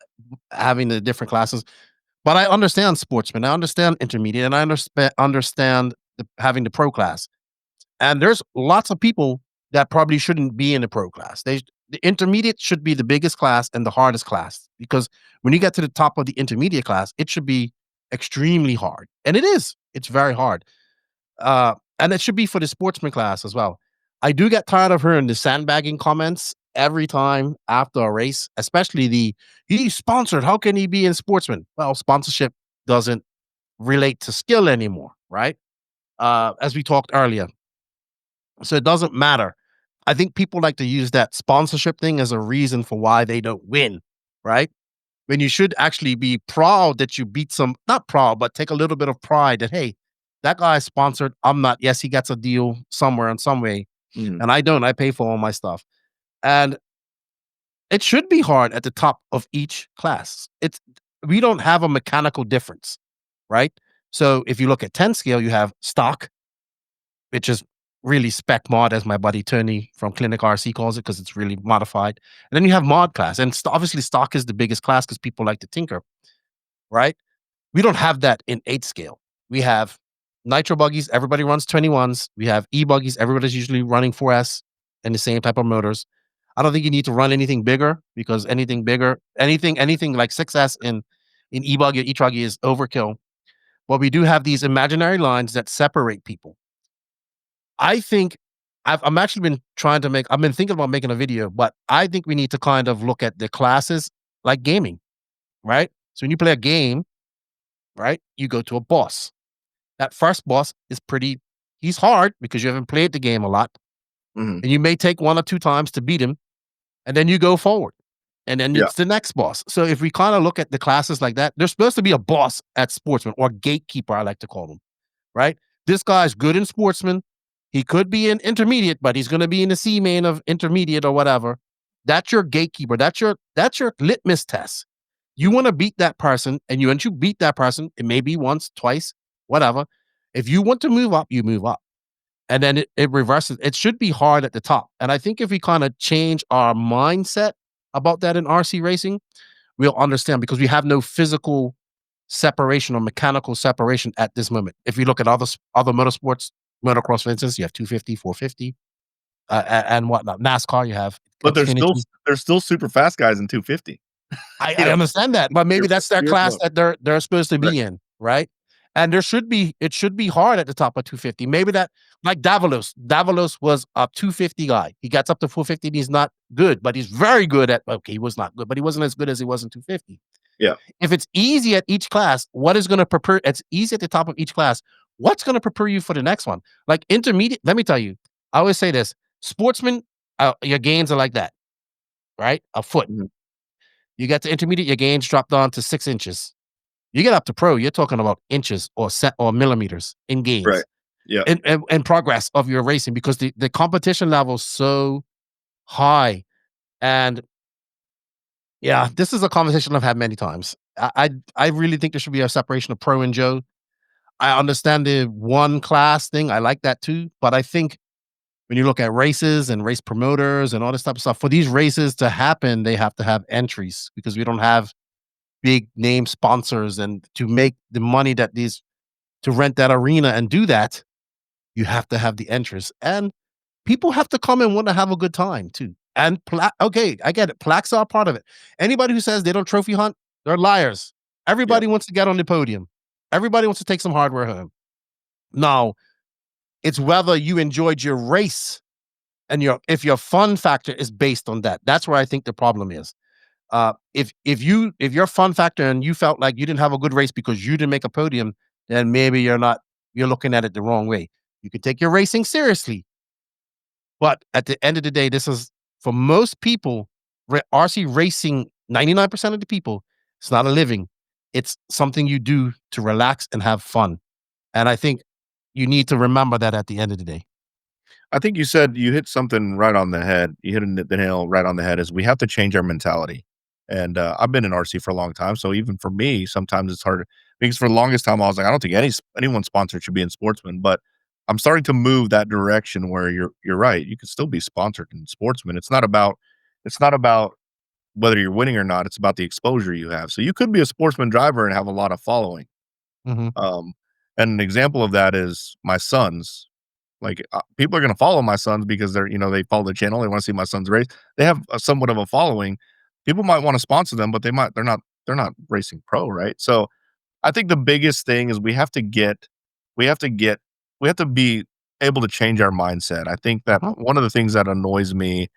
having the different classes. But I understand sportsmen. I understand intermediate. And I understand having the pro class. And there's lots of people that probably shouldn't be in the pro class. The intermediate should be the biggest class and the hardest class. Because when you get to the top of the intermediate class, it should be extremely hard. And it is. It's very hard. And it should be for the sportsman class as well. I do get tired of hearing the sandbagging comments every time after a race, especially he's sponsored. How can he be in sportsman? Well, sponsorship doesn't relate to skill anymore, right? As we talked earlier. So it doesn't matter. I think people like to use that sponsorship thing as a reason for why they don't win, right? When you should actually be proud that you beat not proud, but take a little bit of pride that, hey, that guy is sponsored. I'm not. Yes, he gets a deal somewhere in some way. And I don't. I pay for all my stuff. And it should be hard at the top of each class. We don't have a mechanical difference, right? So if you look at 10 scale, you have stock, which is really spec mod, as my buddy Tony from Clinic RC calls it, because it's really modified. And then you have mod class. And obviously stock is the biggest class because people like to tinker, right? We don't have that in 8 scale. We have Nitro buggies. Everybody runs 21s. We have E-Buggies. Everybody's usually running 4S and the same type of motors. I don't think you need to run anything bigger because anything bigger, anything like 6S in E-Buggy or E-Truggy is overkill. But we do have these imaginary lines that separate people. I think I've actually been I've been thinking about making a video, but I think we need to kind of look at the classes like gaming, right? So when you play a game, right, you go to a boss. That first boss is he's hard because you haven't played the game a lot. And you may take 1 or 2 times to beat him. And then you go forward. And then it's the next boss. So if we kind of look at the classes like that, there's supposed to be a boss at sportsman or gatekeeper, I like to call them, right? This guy's good in sportsman. He could be in intermediate, but he's going to be in the C main of intermediate or whatever. That's your gatekeeper. That's your litmus test. You want to beat that person, and once you beat that person, it may be once, twice, whatever. If you want to move up, you move up. And then it reverses. It should be hard at the top. And I think if we kind of change our mindset about that in RC racing, we'll understand because we have no physical separation or mechanical separation at this moment. If you look at other motorsports, motocross, for instance, you have 250, 450, and whatnot. NASCAR, you have. But there's still super fast guys in 250. I understand that, but maybe that's their class that they're supposed to be in, right? And it should be hard at the top of 250. Maybe that, like Davalos. Davalos was a 250 guy. He gets up to 450 and he's not good, but he's very good he was not good, but he wasn't as good as he was in 250. Yeah. If it's easy at each class, what is going to prepare? It's easy at the top of each class. What's going to prepare you for the next one? Like intermediate, let me tell you, I always say this, sportsman, your gains are like that, right? A foot. You get to intermediate, your gains drop down to 6 inches. You get up to pro, you're talking about inches or millimeters in gains. Right. Yeah. And progress of your racing, because the competition level is so high. And yeah, this is a conversation I've had many times. I really think there should be a separation of pro and Joe. I understand the one class thing. I like that too. But I think when you look at races and race promoters and all this type of stuff, for these races to happen, they have to have entries, because we don't have big name sponsors. And to make the money to rent that arena and do that, you have to have the entries. And people have to come and want to have a good time too. And okay, I get it. Plaques are a part of it. Anybody who says they don't trophy hunt, they're liars. Everybody wants to get on the podium. Everybody wants to take some hardware home. Now, it's whether you enjoyed your race and if your fun factor is based on that. That's where I think the problem is. If your fun factor and you felt like you didn't have a good race because you didn't make a podium, then maybe you're looking at it the wrong way. You could take your racing seriously. But at the end of the day, this is, for most people, RC racing, 99% of the people, it's not a living. It's something you do to relax and have fun. And I think you need to remember that at the end of the day. I think you hit something right on the head. You hit the nail right on the head. Is we have to change our mentality. And I've been in RC for a long time, so even for me, sometimes it's hard, because for the longest time I was like, I don't think anyone sponsored should be in Sportsman, but I'm starting to move that direction where you're right. You can still be sponsored in Sportsman. It's not about whether you're winning or not. It's about the exposure you have. So you could be a Sportsman driver and have a lot of following. Mhm. And an example of that is my sons. Like, people are going to follow my sons because they follow the channel. They want to see my sons race. They have somewhat of a following. People might want to sponsor them, but they're not racing pro, right? So I think the biggest thing is we have to be able to change our mindset. I think that one of the things that annoys me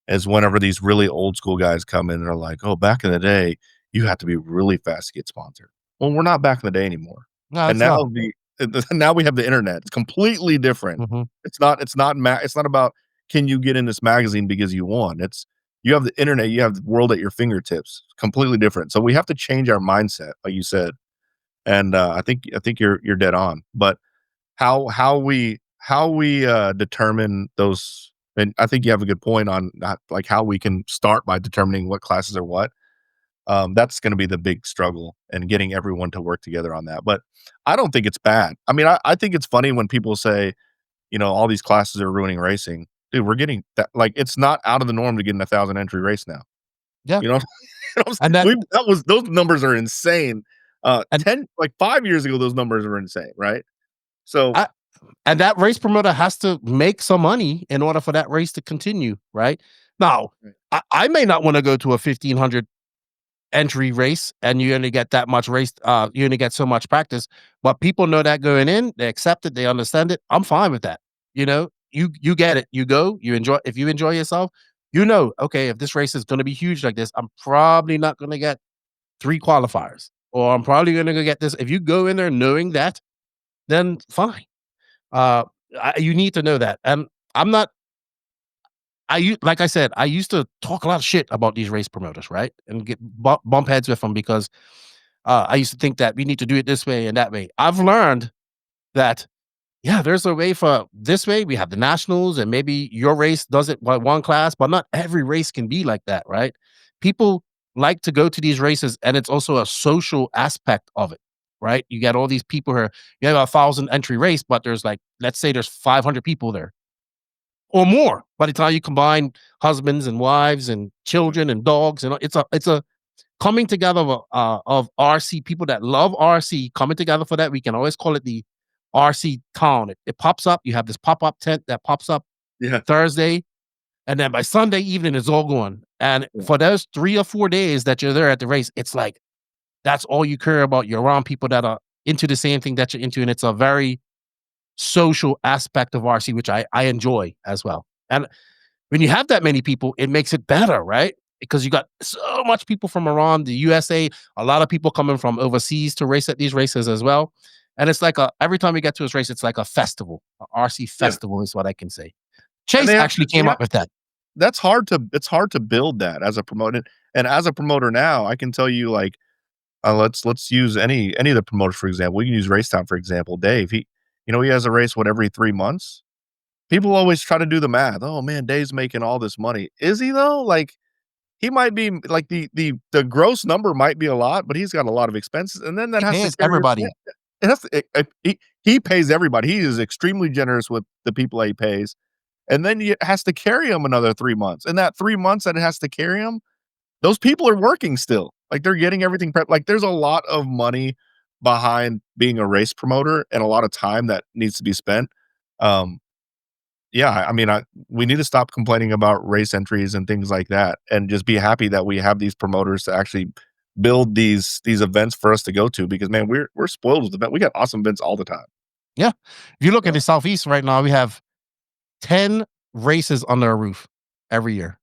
is whenever these really old school guys come in and are like, "Oh, back in the day, you had to be really fast to get sponsored." Well, we're not back in the day anymore. No, And it's not. now we have the internet. It's completely different. Mhm. It's not about, can you get in this magazine because you won. You have the internet, you have the world at your fingertips. Completely different. So we have to change our mindset, like you said. And I think you're dead on. But how we determine those, and I think you have a good point on not, like, how we can start by determining what classes are what. That's going to be the big struggle, and getting everyone to work together on that. But I don't think it's bad. I mean, I think it's funny when people say, all these classes are ruining racing. Dude, we're getting that. Like, it's not out of the norm to get in 1,000 entry race now. Yeah. You know, And that, those numbers are insane. 5 years ago, those numbers were insane, right? So and that race promoter has to make some money in order for that race to continue, right? Now, I may not want to go to a 1,500 entry race, and you only get that much race, you only get so much practice, but people know that going in, they accept it, they understand it. I'm fine with that. You get it, you go, you enjoy. If you enjoy yourself, okay, if this race is going to be huge like this, I'm probably not going to get 3 qualifiers, or I'm probably going to get this. If you go in there knowing that, then fine. You need to know that. And I'm not, like I said, I used to talk a lot of shit about these race promoters, right? And get bump heads with them, because I used to think that we need to do it this way and that way. I've learned that, yeah, there's a way for this way. We have the nationals, and maybe your race does it by one class, but not every race can be like that, right? People like to go to these races, and it's also a social aspect of it, right? You got all these people here. You have a 1,000 entry race, but there's, like, let's say there's 500 people there or more. By the time you combine husbands and wives and children and dogs, and it's a coming together of RC people that love RC coming together for that. We can always call it the RC town. It pops up. You have this pop-up tent that pops up Thursday, and then by Sunday evening it's all gone. And for those 3 or 4 days that you're there at the race, it's like that's all you care about. You're around people that are into the same thing that you're into, and it's a very social aspect of RC, which I enjoy as well. And when you have that many people, it makes it better, right? Because you got so much people from around the USA, a lot of people coming from overseas to race at these races as well. And it's like every time we get to this race, it's like a festival, a RC festival is what I can say. Chase actually came up with that. that's hard to build that as a promoter. And as a promoter now, I can tell you, like, let's use any of the promoters, for example. We can use Racetown, for example. Dave, he has a race, every 3 months? People always try to do the math. "Oh, man, Dave's making all this money." Is he, though? Like, he might be like, the gross number might be a lot, but he's got a lot of expenses, and then that He has to pays carry everybody. it has to he pays everybody. He is extremely generous with the people that he pays, and then it has to carry him another 3 months, and that 3 months that it has to carry him, those people are working still. Like, they're getting everything prepped. Like, there's a lot of money behind being a race promoter and a lot of time that needs to be spent. Um, yeah, I mean, we need to stop complaining about race entries and things like that, and just be happy that we have these promoters to actually build these events for us to go to, because, man, we're spoiled with event. We got awesome events all the time. Yeah. If you look at the Southeast right now, we have 10 races under a roof every year.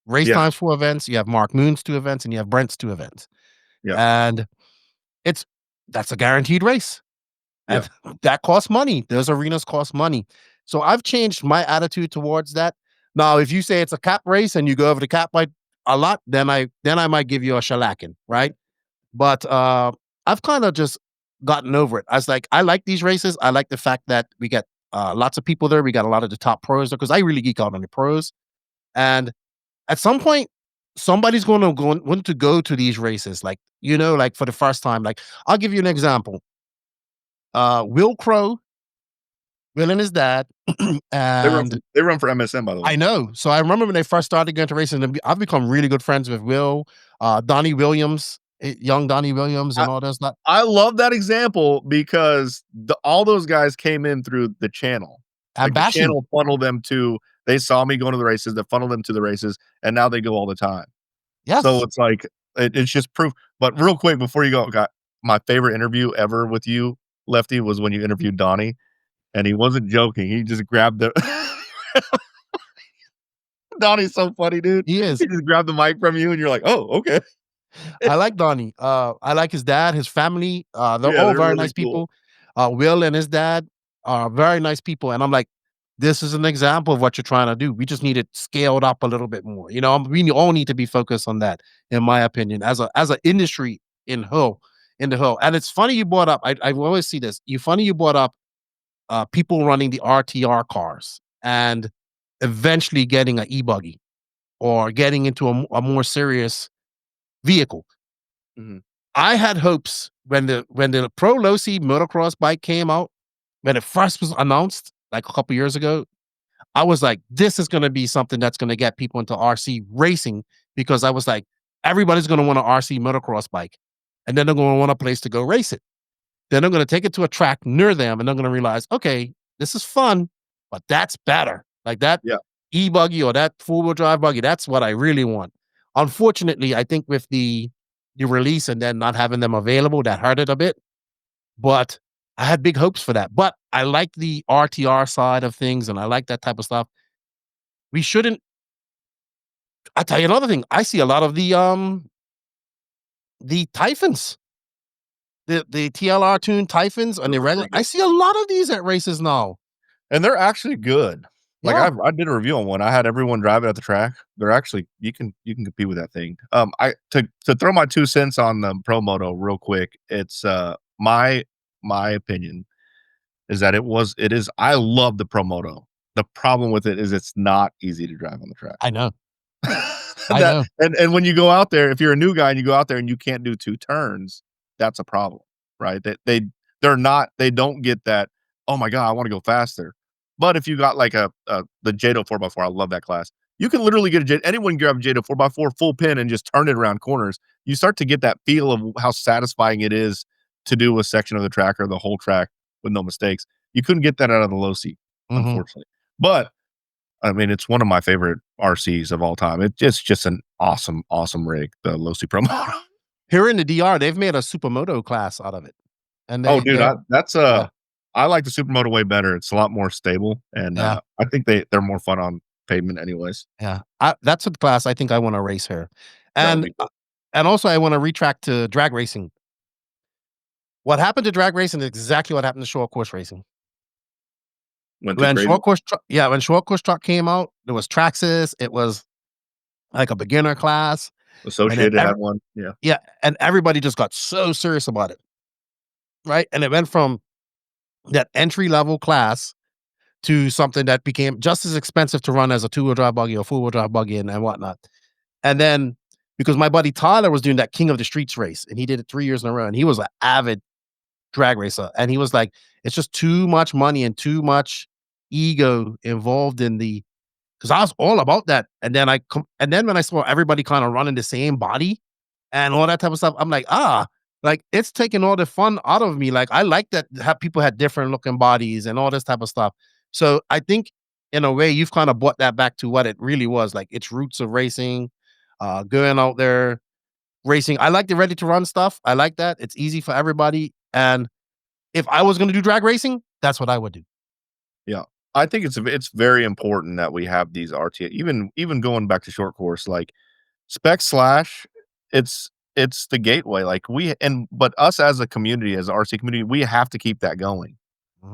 Race Yeah. Times 4 events, you have Mark Moon's 2 events, and you have Brent's 2 events. Yeah. And that's a guaranteed race. And that costs money. Those arenas cost money. So I've changed my attitude towards that. Now, if you say it's a cap race and you go over the cap by a lot, then I might give you a shellacking, right? But I've kind of just gotten over it. I like these races. I like the fact that we get lots of people there. We got a lot of the top pros there, because I really geek out on the pros. And at some point, somebody's going to want to go to these races, like for the first time. Like, I'll give you an example. Will Crow, Will and his dad, and They run for MSM, by the way. I know. So I remember when they first started going to racing, and I've become really good friends with Will, Donnie Williams, young Donnie Williams, and all those. I love that example, because all those guys came in through the channel. And Like, the bashing. channel funneled them to. They saw me going to the races, that funneled them to the races, and now they go all the time. Yes. So it's like, it's just proof. But real quick before you go, my favorite interview ever with you, Lefty, was when you interviewed Donnie, and he wasn't joking. He just grabbed the. Donnie's so funny, dude. He is. He just grabbed the mic from you, and you're like, "Oh, okay." I like Donnie. I like his dad, his family. They're all they're very really nice cool. people. Will and his dad are very nice people. And I'm like, this is an example of what you're trying to do. We just need it scaled up a little bit more. We all need to be focused on that, in my opinion, as an industry in the whole. And it's funny you brought up. I always see this. Funny you brought up people running the RTR cars and eventually getting an E-Buggy or getting into a more serious vehicle. Mhm. I had hopes when the Pro Losi motocross bike came out, when it first was announced, like a couple years ago. I was like, this is going to be something that's going to get people into RC racing, because I was like, everybody's going to want an RC motocross bike, and then they're going to want a place to go race it. Then they're going to take it to a track near them, and they're going to realize, okay, this is fun, but that's better. Like that E-Buggy or that four-wheel drive buggy, that's what I really want. Unfortunately, I think with the release and then not having them available, that hurt it a bit. But I had big hopes for that. But I like the RTR side of things, and I like that type of stuff. We shouldn't. I'll tell you another thing. I see a lot of the Typhons, the TLR tuned Typhons, and the regular. I see a lot of these at races now, and they're actually good. Like, Yeah. I did a review on one. I had everyone drive it at the track. They're actually, you can compete with that thing. To throw my 2 cents on the Pro Moto real quick. It's my opinion is that it is. I love the Pro Moto. The problem with it is it's not easy to drive on the track. I know. And when you go out there, if you're a new guy and you go out there and you can't do 2 turns, that's a problem, right? They don't get that. Oh my God, I want to go faster. But if you got like the Jado 4x4, I love that class. You can literally get anyone grab a Jado 4x4 full pin and just turn it around corners. You start to get that feel of how satisfying it is to do a section of the track or the whole track with no mistakes. You couldn't get that out of the Losi, unfortunately. But I mean, it's one of my favorite RCs of all time. It's just an awesome, awesome rig, the Losi Pro Moto. Here in the DR, they've made a Supermoto class out of it. And I like the Supermoto way better. It's a lot more stable, and I think they're more fun on pavement, anyways. Yeah, that's a class I think I want to race here, and also I want to retract to drag racing. What happened to drag racing is exactly what happened to short course racing. Went when crazy. short course when short course truck came out, there was Traxxas. It was like a beginner class. Associated had one. Yeah. Yeah, and everybody just got so serious about it, right? And it went from that entry level class to something that became just as expensive to run as a 2-wheel drive buggy or 4-wheel drive buggy and whatnot. And then because my buddy Tyler was doing that King of the Streets race, and he did it 3 years in a row, and he was an avid drag racer, and he was like, "It's just too much money and too much ego involved in the." Because I was all about that, and then when I saw everybody kind of running the same body and all that type of stuff, I'm like, like it's taking all the fun out of me. Like I like that people had different looking bodies and all this type of stuff. So I think in a way you've kind of brought that back to what it really was, like its roots of racing, going out there racing. I like the ready to run stuff. I like that. It's easy for everybody. And if I was going to do drag racing, that's what I would do. Yeah. I think it's very important that we have these RTA, even going back to short course, like Spec Slash, it's the gateway. Like but us as a community, as an RC community, we have to keep that going.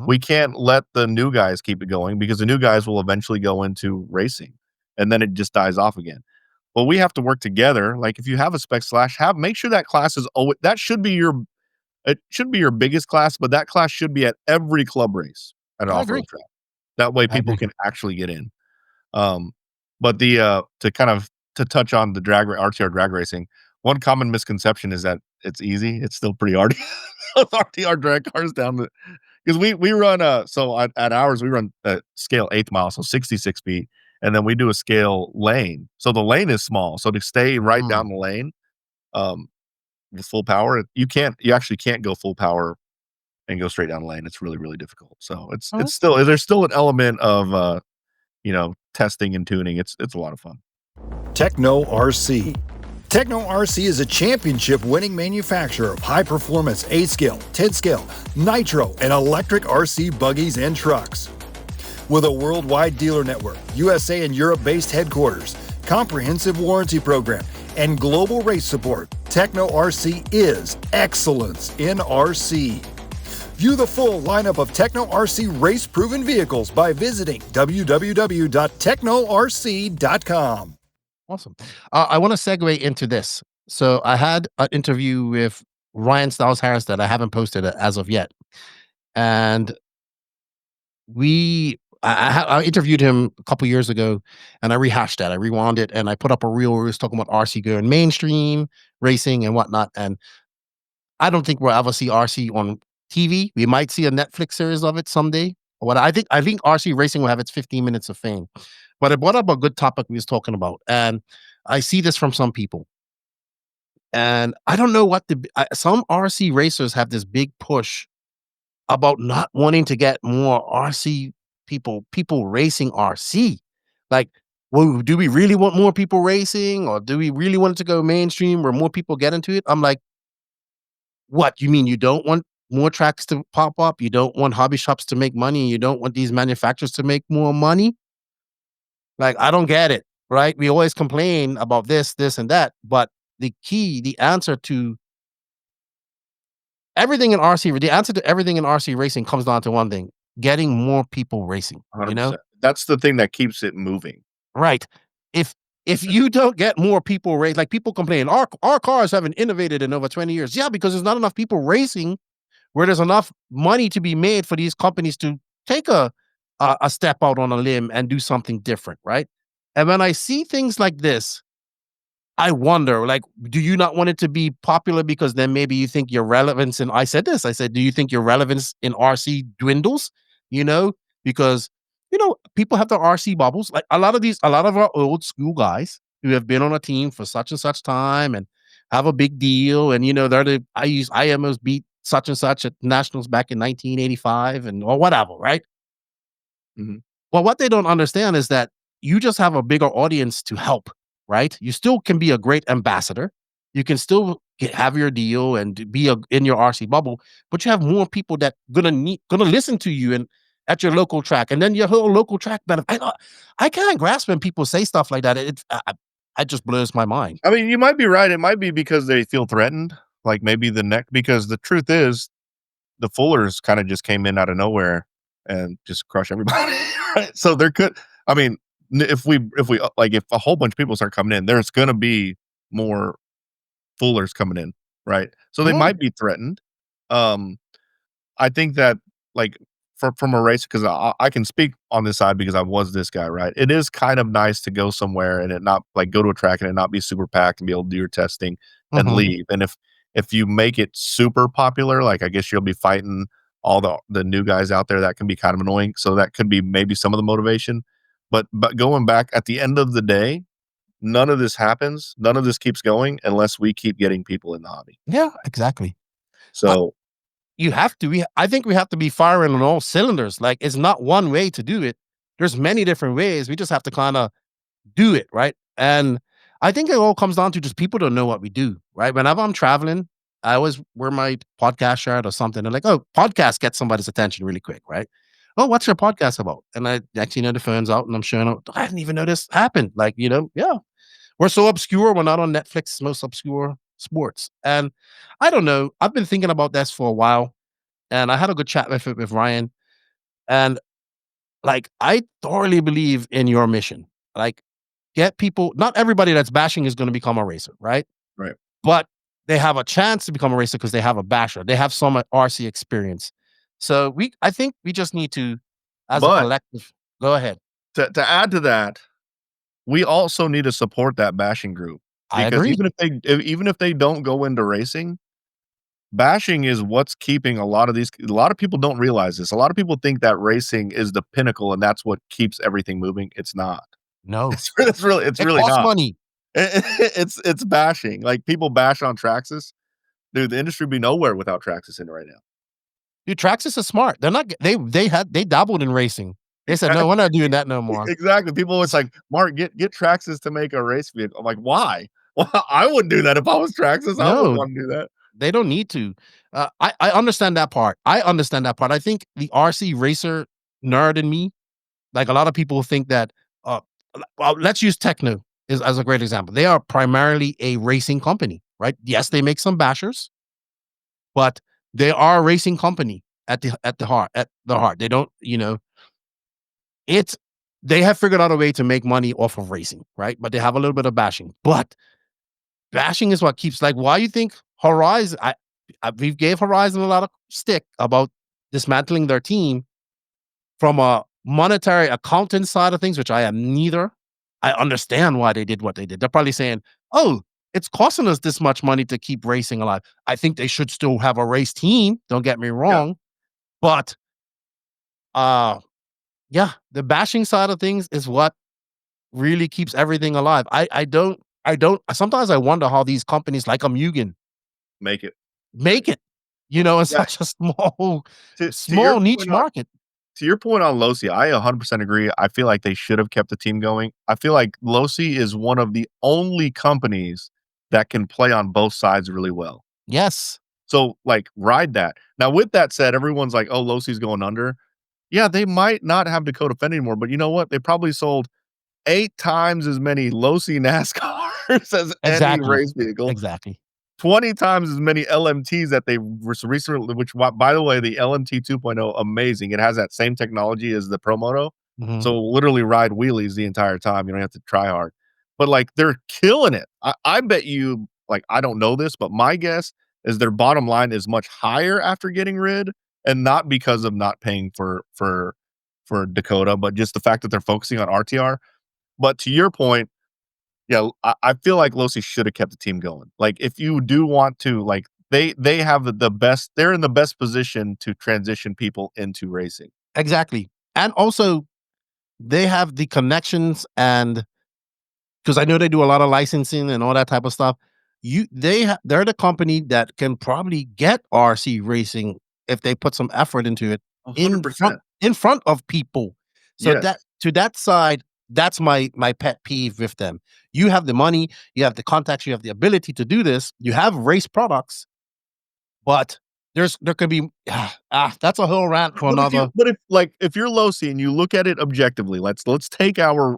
We can't let the new guys keep it going because the new guys will eventually go into racing and then it just dies off again. But we have to work together. Like if you have a Spec Slash, make sure that class is that should be your biggest class, but that class should be at every club race at an off-road track. That way people can actually get in. But to touch on the RTR drag racing, one common misconception is that it's easy. It's still pretty hard. RTR drag cars down because we run so at ours we run scale 8th mile, so 66 feet, and then we do a scale lane. So the lane is small. So to stay right down the lane, with full power, you actually can't go full power and go straight down the lane. It's really, really difficult. So it's still, there's still an element of testing and tuning. It's a lot of fun. Techno RC. Techno RC is a championship-winning manufacturer of high-performance 8-scale, 10-scale, Nitro, and electric RC buggies and trucks. With a worldwide dealer network, USA and Europe-based headquarters, comprehensive warranty program, and global race support, Techno RC is excellence in RC. View the full lineup of Techno RC race-proven vehicles by visiting www.technorc.com. Awesome. I want to segue into this. So I had an interview with Ryan Styles Harris that I haven't posted as of yet. And I interviewed him a couple years ago, and I rehashed that. I rewound it, and I put up a reel where he was talking about RC going mainstream, racing, and whatnot. And I don't think we'll ever see RC on TV. We might see a Netflix series of it someday. I think RC racing will have its 15 minutes of fame. But it brought up a good topic we was talking about, and I see this from some people. And I don't know some RC racers have this big push about not wanting to get more RC people racing RC. Like, well, do we really want more people racing, or do we really want it to go mainstream where more people get into it? I'm like, what? You mean you don't want more tracks to pop up? You don't want hobby shops to make money? You don't want these manufacturers to make more money? Like, I don't get it, right? We always complain about this, and that, but the answer to everything in RC racing comes down to one thing: getting more people racing. 100%. That's the thing that keeps it moving. Right. If you don't get more people race, like people complain, our cars haven't innovated in over 20 years. Yeah, because there's not enough people racing where there's enough money to be made for these companies to take a step out on a limb and do something different, right? And when I see things like this, I wonder, like, do you not want it to be popular because then maybe you think your relevance in, I said, do you think your relevance in RC dwindles? Because, people have their RC bubbles. Like a lot of our old school guys who have been on a team for such and such time and have a big deal. And, I almost beat such and such at nationals back in 1985 or whatever, right? Mm-hmm. Well, what they don't understand is that you just have a bigger audience to help, right? You still can be a great ambassador. You can still have your deal and be in your RC bubble, but you have more people that gonna listen to you and at your local track, and then your whole local track benefit. I can't grasp when people say stuff like that. It just blows my mind. I mean, you might be right. It might be because they feel threatened, like maybe because the truth is, the Fullers kind of just came in out of nowhere and just crush everybody. Right? So there could, I mean, if a whole bunch of people start coming in, there's going to be more foolers coming in, right? So they might be threatened. Um, I think that like from a race, because I can speak on this side because I was this guy, right? It is kind of nice to go somewhere and it not like go to a track and it not be super packed and be able to do your testing and leave. And if you make it super popular, like I guess you'll be fighting all the new guys out there, that can be kind of annoying. So that could be maybe some of the motivation. But going back at the end of the day, none of this happens. None of this keeps going unless we keep getting people in the hobby. Yeah, exactly. So you have to. I think we have to be firing on all cylinders. Like it's not one way to do it. There's many different ways. We just have to kind of do it, right? And I think it all comes down to just people don't know what we do, right? Whenever I'm traveling, I always wear my podcast shirt or something. They're like, "Oh, podcast gets somebody's attention really quick, right? Oh, what's your podcast about?" And I actually know the phone's out, and I'm showing up. I didn't even know this happened. Like, yeah, we're so obscure. We're not on Netflix's most obscure sports, and I don't know. I've been thinking about this for a while, and I had a good chat with Ryan, and like I thoroughly believe in your mission. Like, get people. Not everybody that's bashing is going to become a racer, right? Right. But they have a chance to become a racer because they have a basher. They have some RC experience. So I think we just need to, as a collective, go ahead. To add to that, we also need to support that bashing group. I Because agree. even if they don't go into racing, bashing is what's keeping a lot of people don't realize this. A lot of people think that racing is the pinnacle and that's what keeps everything moving. It's not. No, It's really it really costs not. money. It's bashing. Like people bash on Traxxas. Dude, the industry would be nowhere without Traxxas in it right now. Dude, Traxxas is smart. They're not. They dabbled in racing. They said, no, we're not doing that no more. Exactly. People always like, Mark, get Traxxas to make a race vehicle. I'm like, why? Well, I wouldn't do that if I was Traxxas. I wouldn't No, want to do that. they don't need to. I understand that part. I understand that part. I think the RC racer nerd in me, like a lot of people think that, well, let's use Techno as a great example. They are primarily a racing company, right? Yes, they make some bashers, but they are a racing company at the heart. At the heart, they don't. They have figured out a way to make money off of racing, right? But they have a little bit of bashing. But bashing is what keeps, like, why you think Horizon, we gave Horizon a lot of stick about dismantling their team from a monetary accounting side of things, which I am neither. I understand why they did what they did. They're probably saying, oh, it's costing us this much money to keep racing alive. I think they should still have a race team. Don't get me wrong. But yeah, the bashing side of things is what really keeps everything alive. I don't sometimes I wonder how these companies like Mugen Make it. In such a small niche market. To your point on Losi, I 100% agree. I feel like they should have kept the team going. I feel like Losi is one of the only companies that can play on both sides really well. Yes. So, like, ride that. Now, with that said, everyone's like, oh, Losi's going under. Yeah, they might not have Dakota Fend anymore, but you know what? They probably sold 8 times as many Losi NASCARs as any race vehicle. Exactly. 20 times as many LMTs that they recently, which, by the way, the LMT 2.0, amazing. It has that same technology as the Pro Moto. Mhm. So literally ride wheelies the entire time. You don't have to try hard. But like they're killing it. I bet you, like, I don't know this, but my guess is their bottom line is much higher after getting rid, and not because of not paying for Dakota, but just the fact that they're focusing on RTR. But to your point, yeah, I feel like Losi should have kept the team going. Like, if you do want to, like, they have the best, they're in the best position to transition people into racing. Exactly. And also, they have the connections, and because I know they do a lot of licensing and all that type of stuff. They're the company that can probably get RC racing if they put some effort into it 100%. in front of people. So Yes. that side, that's my pet peeve with them. You have the money, you have the contacts, you have the ability to do this. You have race products, but there could be that's a whole rant for another. If you're Losi and you look at it objectively, let's take our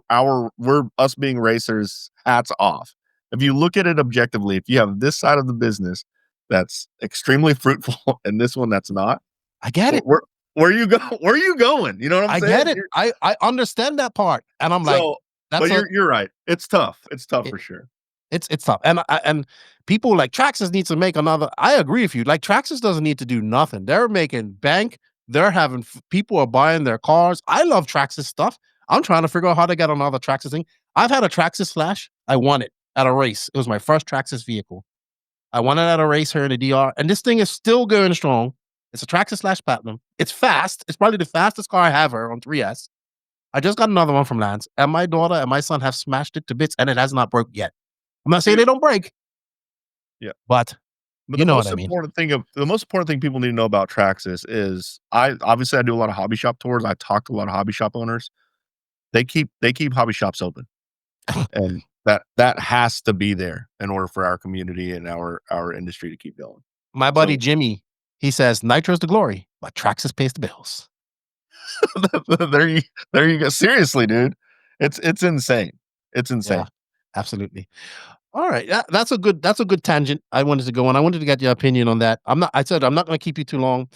we're us being racers hats off. If you look at it objectively, if you have this side of the business that's extremely fruitful and this one that's not, I get it. Where you go? Where are you going? You know what I'm I saying? get it. I understand that part, and I'm like, So, that's but you're right. It's tough. It's tough for sure. It's tough, and people like Traxxas needs to make another. I agree with you. Like Traxxas doesn't need to do nothing. They're making bank. They're having people are buying their cars. I love Traxxas stuff. I'm trying to figure out how to get another Traxxas thing. I've had a Traxxas Flash. I won it at a race. It was my first Traxxas vehicle. I won it at a race here in the DR, and this thing is still going strong. It's a Traxxas Slash Platinum. It's fast. It's probably the fastest car I have here on 3S. I just got another one from Lance, and my daughter and my son have smashed it to bits, and it has not broke yet. I'm not saying they don't break. Yeah. But you know what I mean. The most important thing people need to know about Traxxas is I do a lot of hobby shop tours. I talk to a lot of hobby shop owners. They keep hobby shops open. And that has to be there in order for our community and our industry to keep going. My buddy Jimmy, he says Nitro's the glory, but Traxxas pays the bills. there you go. Seriously, dude. It's insane. It's insane. Yeah, absolutely. All right. That's a good tangent I wanted to go on. I wanted to get your opinion on that. I'm not going to keep you too long.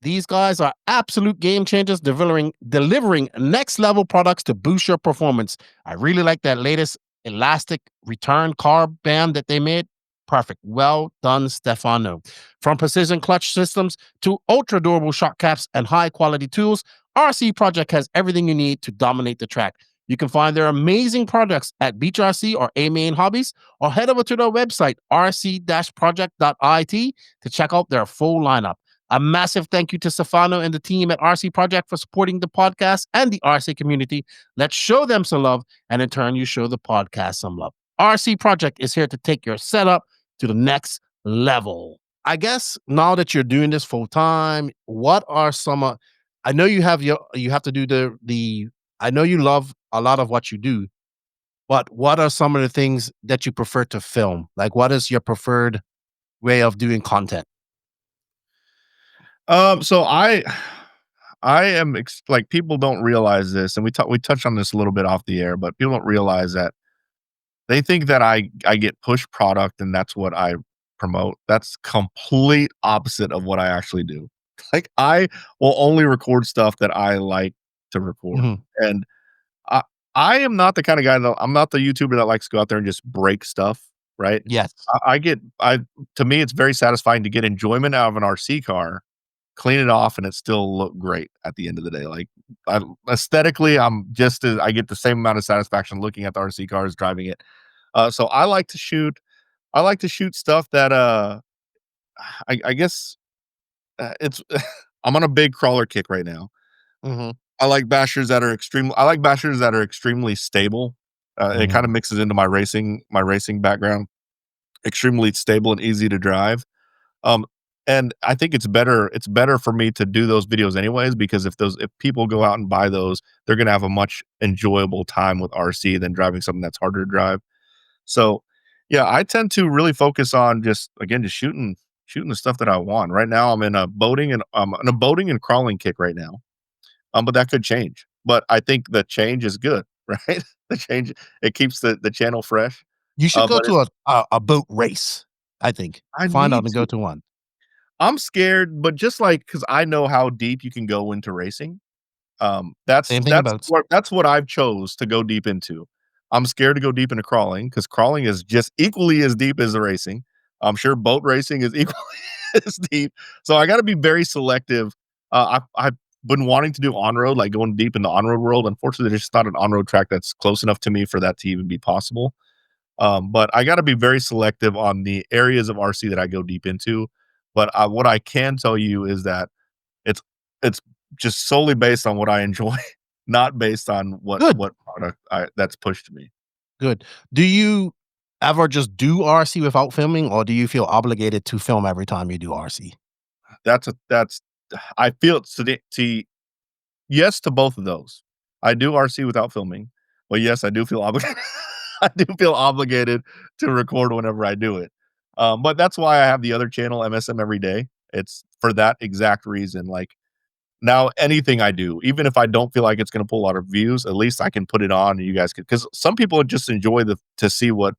These guys are absolute game changers, delivering next level products to boost your performance. I really like that latest elastic return carb band that they made. Perfect. Well done, Stefano. From precision clutch systems to ultra durable shock caps and high quality tools, RC Project has everything you need to dominate the track. You can find their amazing products at Beach RC or A-Main Hobbies, or head over to their website, rc-project.it, to check out their full lineup. A massive thank you to Stefano and the team at RC Project for supporting the podcast and the RC community. Let's show them some love, and in turn, you show the podcast some love. RC Project is here to take your setup to the next level. I guess now that you're doing this full time, what are some? I know you have to do the. I know you love a lot of what you do, but what are some of the things that you prefer to film? Like, what is your preferred way of doing content? So I am like, people don't realize this, and we touched on this a little bit off the air, but people don't realize that they think that I get push product and that's what I promote. That's complete opposite of what I actually do. Like, I will only record stuff that I like to record. Mm-hmm. And I am not the kind of guy I'm not the YouTuber that likes to go out there and just break stuff, right? Yes. To me, it's very satisfying to get enjoyment out of an RC car, clean it off, and it still look great at the end of the day. Like, aesthetically, I get the same amount of satisfaction looking at the RC cars, driving it. So I like to shoot stuff that I guess it's I'm on a big crawler kick right now. Mm-hmm. I like bashers that are extremely stable. It kind of mixes into my racing background. Extremely stable and easy to drive. And I think it's better for me to do those videos anyways, because if people go out and buy those, they're going to have a much enjoyable time with RC than driving something that's harder to drive. So, yeah, I tend to really focus on just shooting the stuff that I want. Right now, I'm in a boating and crawling kick right now. But that could change. But I think the change is good, right? The change, it keeps the channel fresh. You should go to a boat race. I think find out and go to one. I'm scared, but just like, because I know how deep you can go into racing. That's what I've chose to go deep into. I'm scared to go deep into crawling, because crawling is just equally as deep as the racing. I'm sure boat racing is equally as deep. So I got to be very selective. I've been wanting to do on-road, like going deep in the on-road world. Unfortunately, there's just not an on-road track that's close enough to me for that to even be possible. But I got to be very selective on the areas of RC that I go deep into. But what I can tell you is that it's just solely based on what I enjoy, not based on what product that's pushed to me. Good. Do you ever just do RC without filming, or do you feel obligated to film every time you do RC? I feel yes to both of those. I do RC without filming, but yes, I do feel obligated. I do feel obligated to record whenever I do it. But that's why I have the other channel, MSM Every Day. It's for that exact reason. Like, now anything I do, even if I don't feel like it's going to pull a lot of views, at least I can put it on and you guys can, because some people just enjoy to see what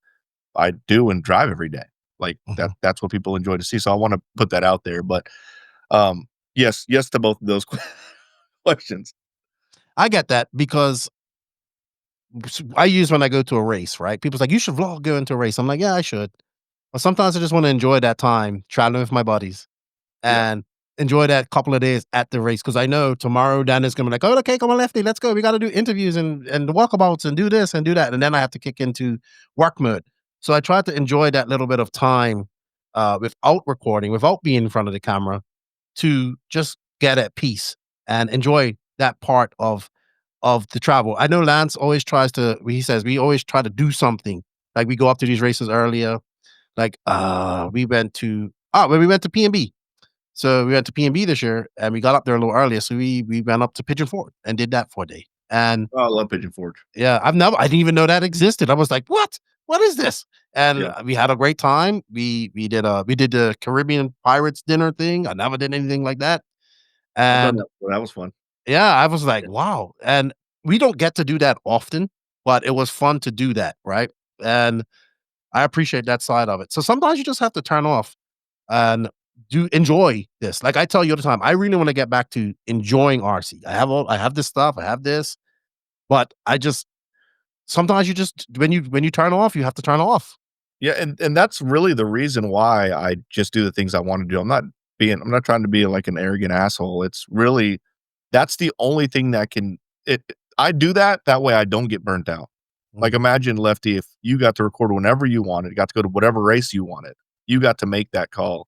I do and drive every day. Like, that's what people enjoy to see. So I want to put that out there. But Yes, yes to both of those questions. I get that because I use when I go to a race, right? People's like, you should vlog going to a race. I'm like, yeah, I should. But sometimes I just want to enjoy that time traveling with my buddies Yeah. and enjoy that couple of days at the race. Cause I know tomorrow Dan is gonna be like, oh, okay, come on, Lefty, let's go. We gotta do interviews and walkabouts and do this and do that. And then I have to kick into work mode. So I try to enjoy that little bit of time without recording, without being in front of the camera to just get at peace and enjoy that part of the travel. I know Lance always tries to he says we always try to do something. Like we go up to these races earlier. Like we went to when we went to PNB. So we went to PNB this year and we got up there a little earlier. So we went up to Pigeon Forge and did that for a day. And Oh, I love Pigeon Forge. yeah, I didn't even know that existed. I was like, what? What is this? And Yeah. we had a great time. We did the Caribbean Pirates dinner thing. I never did anything like that. I've done And that before. That was fun. yeah, I was like, wow. And we don't get to do that often, but it was fun to do that, right? And I appreciate that side of it. So sometimes you just have to turn off and do enjoy this. Like I tell you all the time, I really want to get back to enjoying RC. I have this stuff, I have this, but I just sometimes you just when you turn off, you have to turn off. Yeah, and that's really the reason why I just do the things I want to do. I'm not trying to be like an arrogant asshole. It's really that's the only thing that can I do that way I don't get burnt out. Like imagine Lefty, if you got to record whenever you wanted, got to go to whatever race you wanted, you got to make that call,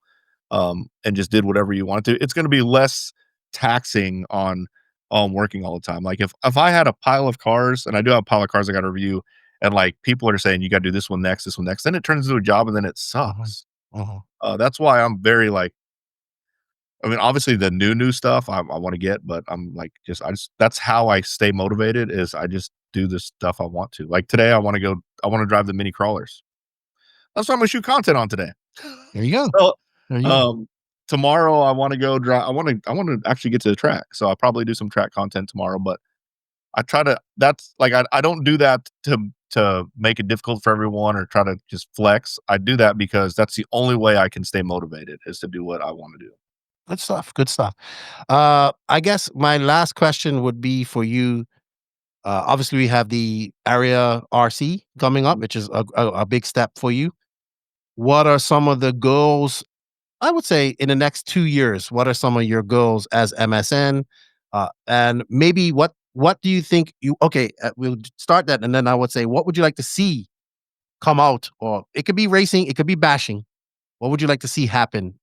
and just did whatever you wanted to. It's going to be less taxing on working all the time. Like if I had a pile of cars, and I do have a pile of cars I got to review, and like people are saying you got to do this one next, then it turns into a job, and then it sucks. That's why I'm very like. I mean, obviously the new stuff I want to get, but I'm like, that's how I stay motivated is I just do the stuff I want to. Like today, I want to drive the mini crawlers. That's what I'm gonna shoot content on today. There you go. So, There you go. tomorrow I want to go drive. I want to actually get to the track, so I'll probably do some track content tomorrow. But I try to. That's like I don't do that to make it difficult for everyone or try to just flex. I do that because that's the only way I can stay motivated is to do what I want to do. Good stuff. Good stuff. I guess my last question would be for you. Obviously, we have the area RC coming up, which is a big step for you. What are some of the goals? I would say in the next 2 years, what are some of your goals as MSN? And maybe what do you think you? Okay, we'll start that, and then I would say, what would you like to see come out? Or it could be racing, it could be bashing. What would you like to see happen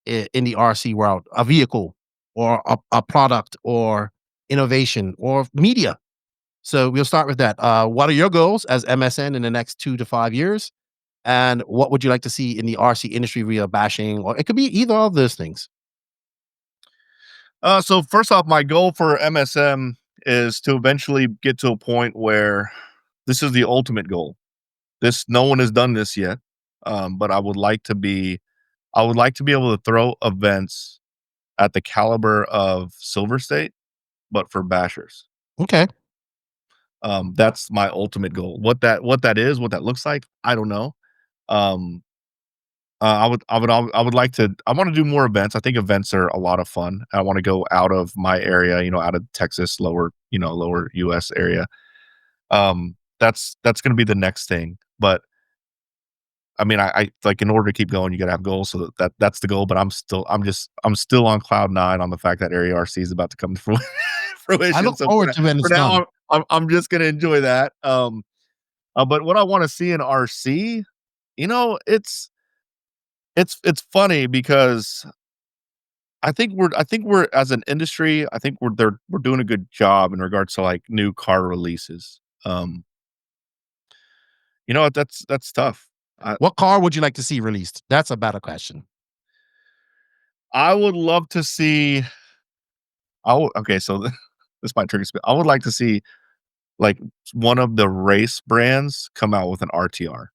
in the RC world, a vehicle or a product or innovation or media. So we'll start with that. What are your goals as MSN in the next 2 to 5 years? And what would you like to see in the RC industry via bashing? Or it could be either of those things. So first off, my goal for MSM is to eventually get to a point where this is the ultimate goal. No one has done this yet, but I would like to be able to throw events at the caliber of Silver State, but for bashers. Okay. That's my ultimate goal. What that is, what that looks like, I don't know. I would like to. I want to do more events. I think events are a lot of fun. I want to go out of my area, out of Texas, lower U.S. area. That's going to be the next thing. But I mean, I like in order to keep going, you got to have goals. So that's the goal. But I'm still on cloud 9 on the fact that area RC is about to come to fruition. I look forward to when it's done. I'm just going to enjoy that. But what I want to see in RC, it's funny because I think we're as an industry, I think we're doing a good job in regards to like new car releases. That's tough. What car would you like to see released? That's a better question. I would love to see. Okay, so this might trigger. I would like to see like one of the race brands come out with an RTR.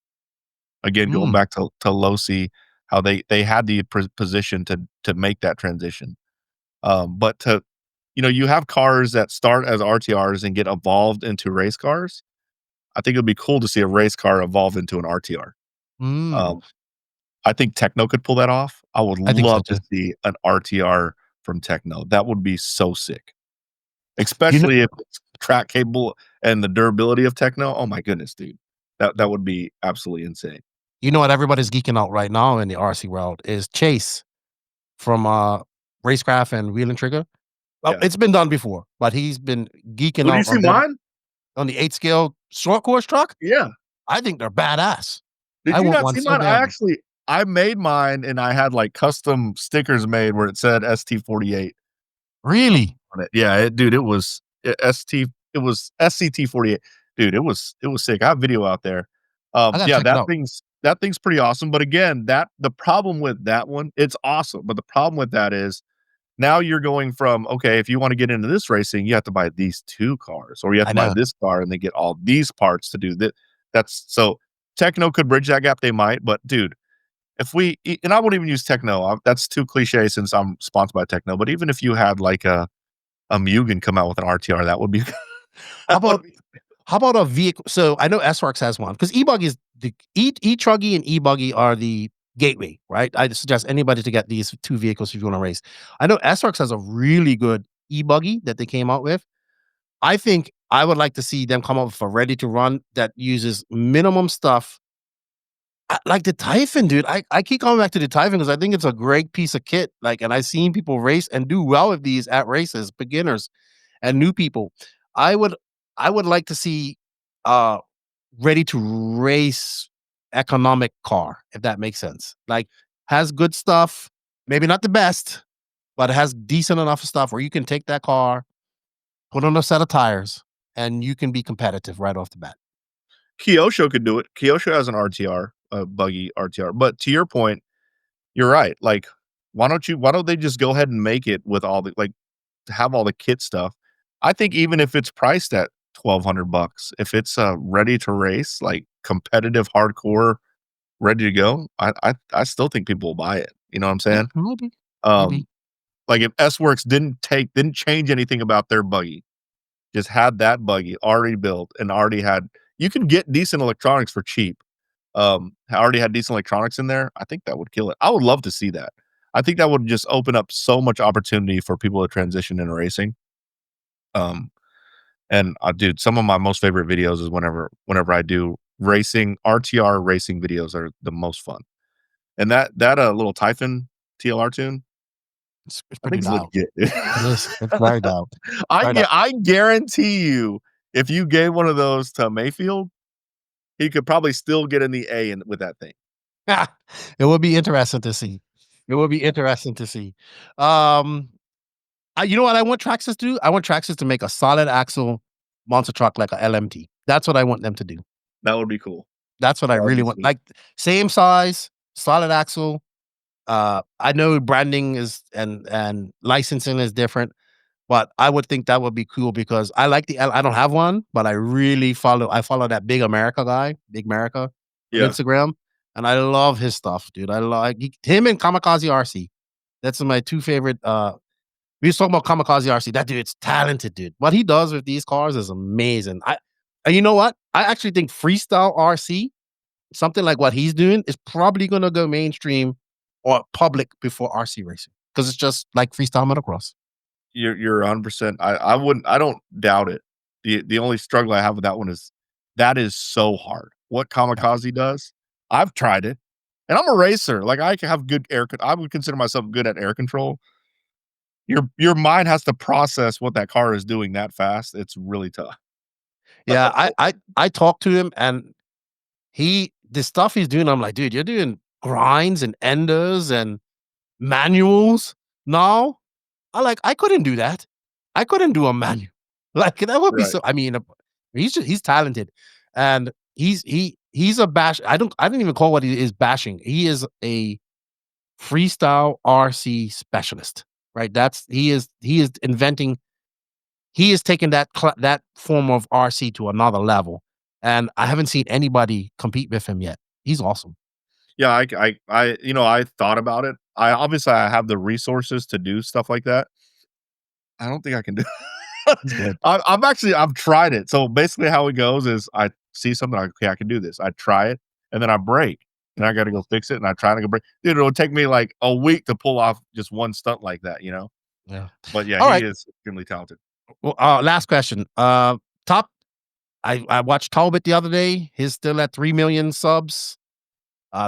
Again, going back to Losi, how they had the position to make that transition. But you have cars that start as RTRs and get evolved into race cars. I think it'd be cool to see a race car evolve into an RTR. I think Techno could pull that off. I would love to see an RTR from Techno. That would be so sick. Especially if it's track capable and the durability of Techno. Oh my goodness, dude. That would be absolutely insane. You know what everybody's geeking out right now in the RC world is Chase from Racecraft and Wheel and Trigger. Well, it's been done before, but he's been geeking Did out you see mine? on the 8 scale short course truck. Yeah. I think they're badass. Did I you want not one see so mine? bad. I made mine and I had like custom stickers made where it said ST48 Really? on it. Yeah, it was SCT48. Dude, it was sick. I have video out there. I gotta Yeah, check it out. that thing's pretty awesome. But again, the problem with that one, it's awesome. But the problem with that is now you're going from, okay, if you want to get into this racing, you have to buy these 2 cars, or you have I to buy know. this car and they get all these parts to do that. That's so Techno could bridge that gap, they might, but dude, if we and I wouldn't even use Techno. That's too cliche since I'm sponsored by Techno, but even if you had like a Mugen come out with an RTR, that would be How about a vehicle? So I know S-Works has one because E-Buggy is the E-Truggy and E-Buggy are the gateway, right? I suggest anybody to get these 2 vehicles if you want to race. I know S-Works has a really good E-Buggy that they came out with. I think I would like to see them come up with a ready to run that uses minimum stuff. Like the Typhon, dude. I keep coming back to the Typhon because I think it's a great piece of kit. Like, and I've seen people race and do well with these at races, beginners and new people. I would like to see ready to race economic car, if that makes sense. Like has good stuff, maybe not the best, but it has decent enough stuff where you can take that car, put on a set of tires, and you can be competitive right off the bat. Kyosho could do it. Kyosho has an RTR, a buggy RTR. But to your point, you're right. Like, why don't they just go ahead and make it with all the like have all the kit stuff? I think even if it's priced at $1,200, if it's ready to race, like competitive, hardcore, ready to go, I still think people will buy it. You know what I'm saying? Maybe. Like if S-Works didn't change anything about their buggy, just had that buggy already built and already had, you can get decent electronics for cheap. Already had decent electronics in there. I think that would kill it. I would love to see that. I think that would just open up so much opportunity for people to transition into racing. And dude, some of my most favorite videos is whenever I do racing, RTR racing videos are the most fun. And that little Typhon TLR tune, It's I pretty think it's loud. legit. It's very loud. I guarantee you, if you gave one of those to Mayfield, he could probably still get in the A with that thing. It would be interesting to see. It would be interesting to see. You know what I want Traxxas to do? I want Traxxas to make a solid axle monster truck like a LMT. That's what I want them to do. That would be cool. That's what I really want. Like same size, solid axle. I know branding is and licensing is different, but I would think that would be cool because I like I don't have one, but I really follow that Big America guy, Big America on Instagram, and I love his stuff, dude. I like him and Kamikaze RC. That's my 2 favorite. We was talking about Kamikaze RC. That dude's talented, dude. What he does with these cars is amazing. And you know what? I actually think freestyle RC, something like what he's doing, is probably gonna go mainstream or public before RC racing because it's just like freestyle motocross. You're 100%. I don't doubt it. The only struggle I have with that one is that is so hard. What Kamikaze does, I've tried it, and I'm a racer. Like I have good I would consider myself good at air control. Your mind has to process what that car is doing that fast. It's really tough. Yeah, I talked to him and the stuff he's doing, I'm like, dude, you're doing grinds and enders and manuals now. I couldn't do that. I couldn't do a manual. Like that would be so. I mean, he's talented, and he's a bash. I don't even call what he is bashing. He is a freestyle RC specialist, right? He is inventing. He is taking that form of RC to another level, and I haven't seen anybody compete with him yet. He's awesome. Yeah, I thought about it. I have the resources to do stuff like that. I don't think I can do it. I've tried it. So basically how it goes is I see something like, okay, I can do this. I try it and then I break and I got to go fix it and I try to go break. Dude, it'll take me like a week to pull off just one stunt like that, you know? Yeah. But yeah, All he right. is extremely talented. Well, last question. Top. I watched Talbot the other day. He's still at 3 million subs.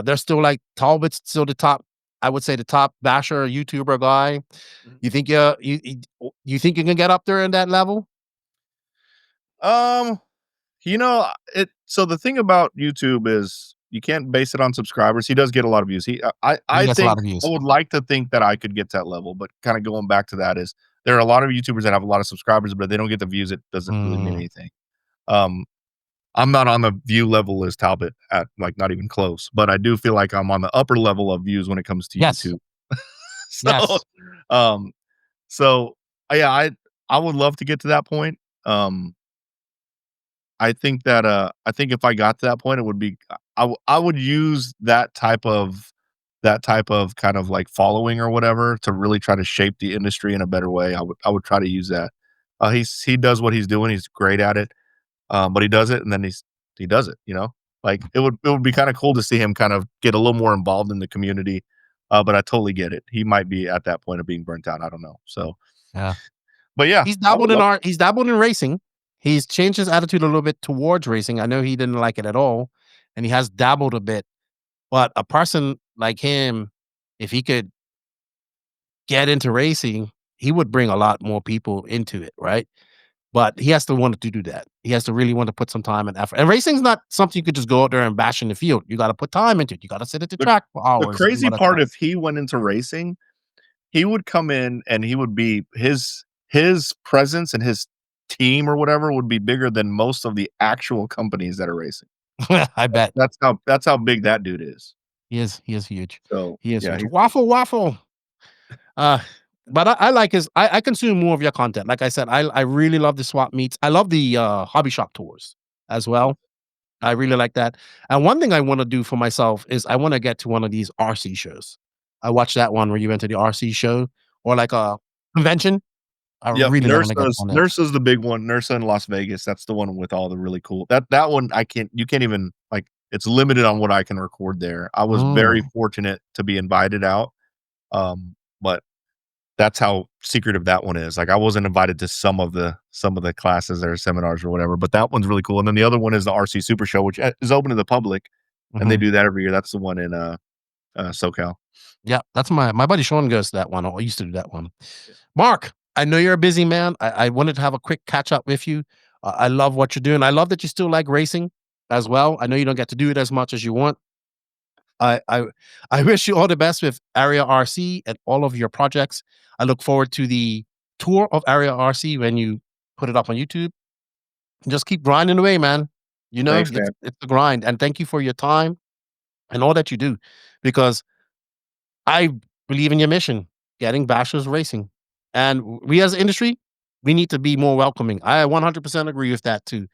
They're still like Talbot's still the top. I would say the top basher YouTuber guy. You think you think you can get up there in that level? You know, so the thing about YouTube is you can't base it on subscribers. He does get a lot of views. He I gets a lot think of views. I would like to think that I could get to that level, but kind of going back to that is there are a lot of YouTubers that have a lot of subscribers, but they don't get the views. It doesn't really mean anything. I'm not on the view level as Talbot at like not even close, but I do feel like I'm on the upper level of views when it comes to Yes. YouTube. Yes. Um, so yeah, I would love to get to that point. I think that I think if I got to that point, it would be I would use that type of kind of like following or whatever to really try to shape the industry in a better way. I would try to use that. He does what he's doing. He's great at it. But he does it and then he does it, you know? Like it would be kind of cool to see him kind of get a little more involved in the community. But I totally get it. He might be at that point of being burnt out. I don't know. So Yeah. but yeah, He's dabbled in art. He's dabbled in racing. He's changed his attitude a little bit towards racing. I know he didn't like it at all, and he has dabbled a bit. But a person like him, if he could get into racing, he would bring a lot more people into it, right? But he has to want to do that. He has to really want to put some time and effort. And racing's not something you could just go out there and bash in the field. You got to put time into it. You got to sit at the track for hours. The crazy part, if he went into racing, he would come in and he would be his presence and his team or whatever would be bigger than most of the actual companies that are racing. I bet. That's how big that dude is. He is huge. So He is yeah, huge. Waffle. But I like I consume more of your content. Like I said, I really love the swap meets. I love the hobby shop tours as well. I really like that. And one thing I want to do for myself is I want to get to one of these RC shows. I watched that one where you went to the RC show or like a convention. I really want to get on that. NERSA's the big one. NERSA in Las Vegas. That's the one with all the really cool. That one you can't even like. It's limited on what I can record there. I was very fortunate to be invited out, but that's how secretive that one is. Like I wasn't invited to some of the classes or seminars or whatever. But that one's really cool. And then the other one is the RC Super Show, which is open to the public, and they do that every year. That's the one in SoCal. Yeah, that's my buddy Sean goes to that one. I used to do that one. Mark, I know you're a busy man. I wanted to have a quick catch up with you. I love what you're doing. I love that you still like racing as well. I know you don't get to do it as much as you want. I wish you all the best with Area RC and all of your projects. I look forward to the tour of Area RC when you put it up on YouTube. Just keep grinding away, man. You know, Thanks, man. it's the grind. And thank you for your time and all that you do, because I believe in your mission, getting bashers racing. And we as an industry, we need to be more welcoming. I 100% agree with that too.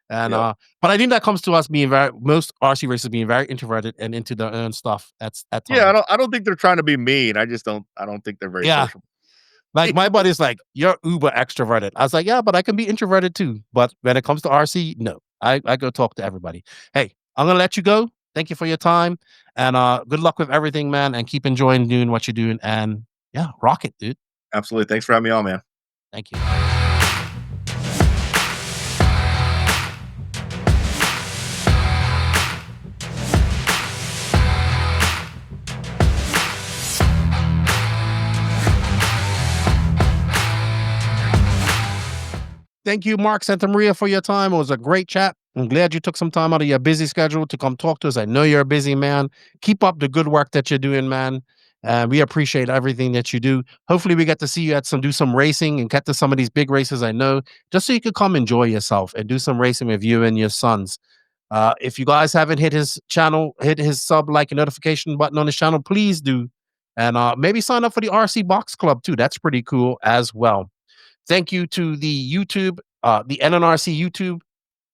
And but I think that comes to us being most RC racers being very introverted and into their own stuff. That's Yeah, I don't think they're trying to be mean. I don't think they're very social. Like my buddy's like, you're uber extroverted. I was like, yeah, but I can be introverted too. But when it comes to RC, no. I go talk to everybody. Hey, I'm gonna let you go. Thank you for your time. And good luck with everything, man. And keep enjoying doing what you're doing. And yeah, rock it, dude. Absolutely. Thanks for having me on, man. Thank you. Thank you, Mark Santamaria, for your time. It was a great chat. I'm glad you took some time out of your busy schedule to come talk to us. I know you're a busy man. Keep up the good work that you're doing, man. We appreciate everything that you do. Hopefully we get to see you at do some racing and get to some of these big races I know, just so you could come enjoy yourself and do some racing with you and your sons. If you guys haven't hit his channel, hit his sub, like, and notification button on his channel, please do. And maybe sign up for the RC Box Club too. That's pretty cool as well. Thank you to the YouTube, the NNRC YouTube.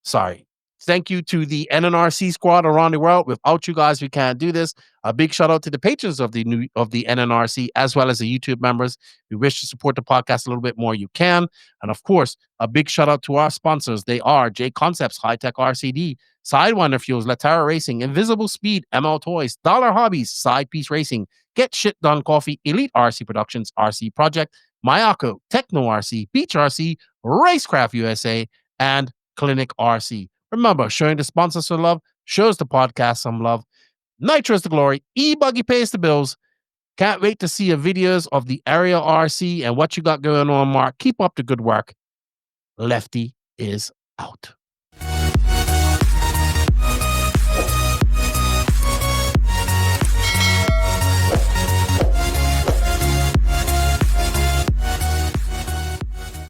Sorry. Thank you to the NNRC squad around the world. Without you guys, we can't do this. A big shout out to the patrons of the NNRC, as well as the YouTube members. If you wish to support the podcast a little bit more, you can. And of course, a big shout out to our sponsors. They are J Concepts, High Tech RCD, Sidewinder Fuels, Latara Racing, Invisible Speed, ML Toys, Dollar Hobbies, Side Piece Racing, Get Shit Done Coffee, Elite RC Productions, RC Project, Mayako, Techno RC, Beach RC, Racecraft USA, and Clinic RC. Remember, showing the sponsors some love shows the podcast some love. Nitro is the glory. E-Buggy pays the bills. Can't wait to see your videos of the area RC and what you got going on, Mark. Keep up the good work. Lefty is out.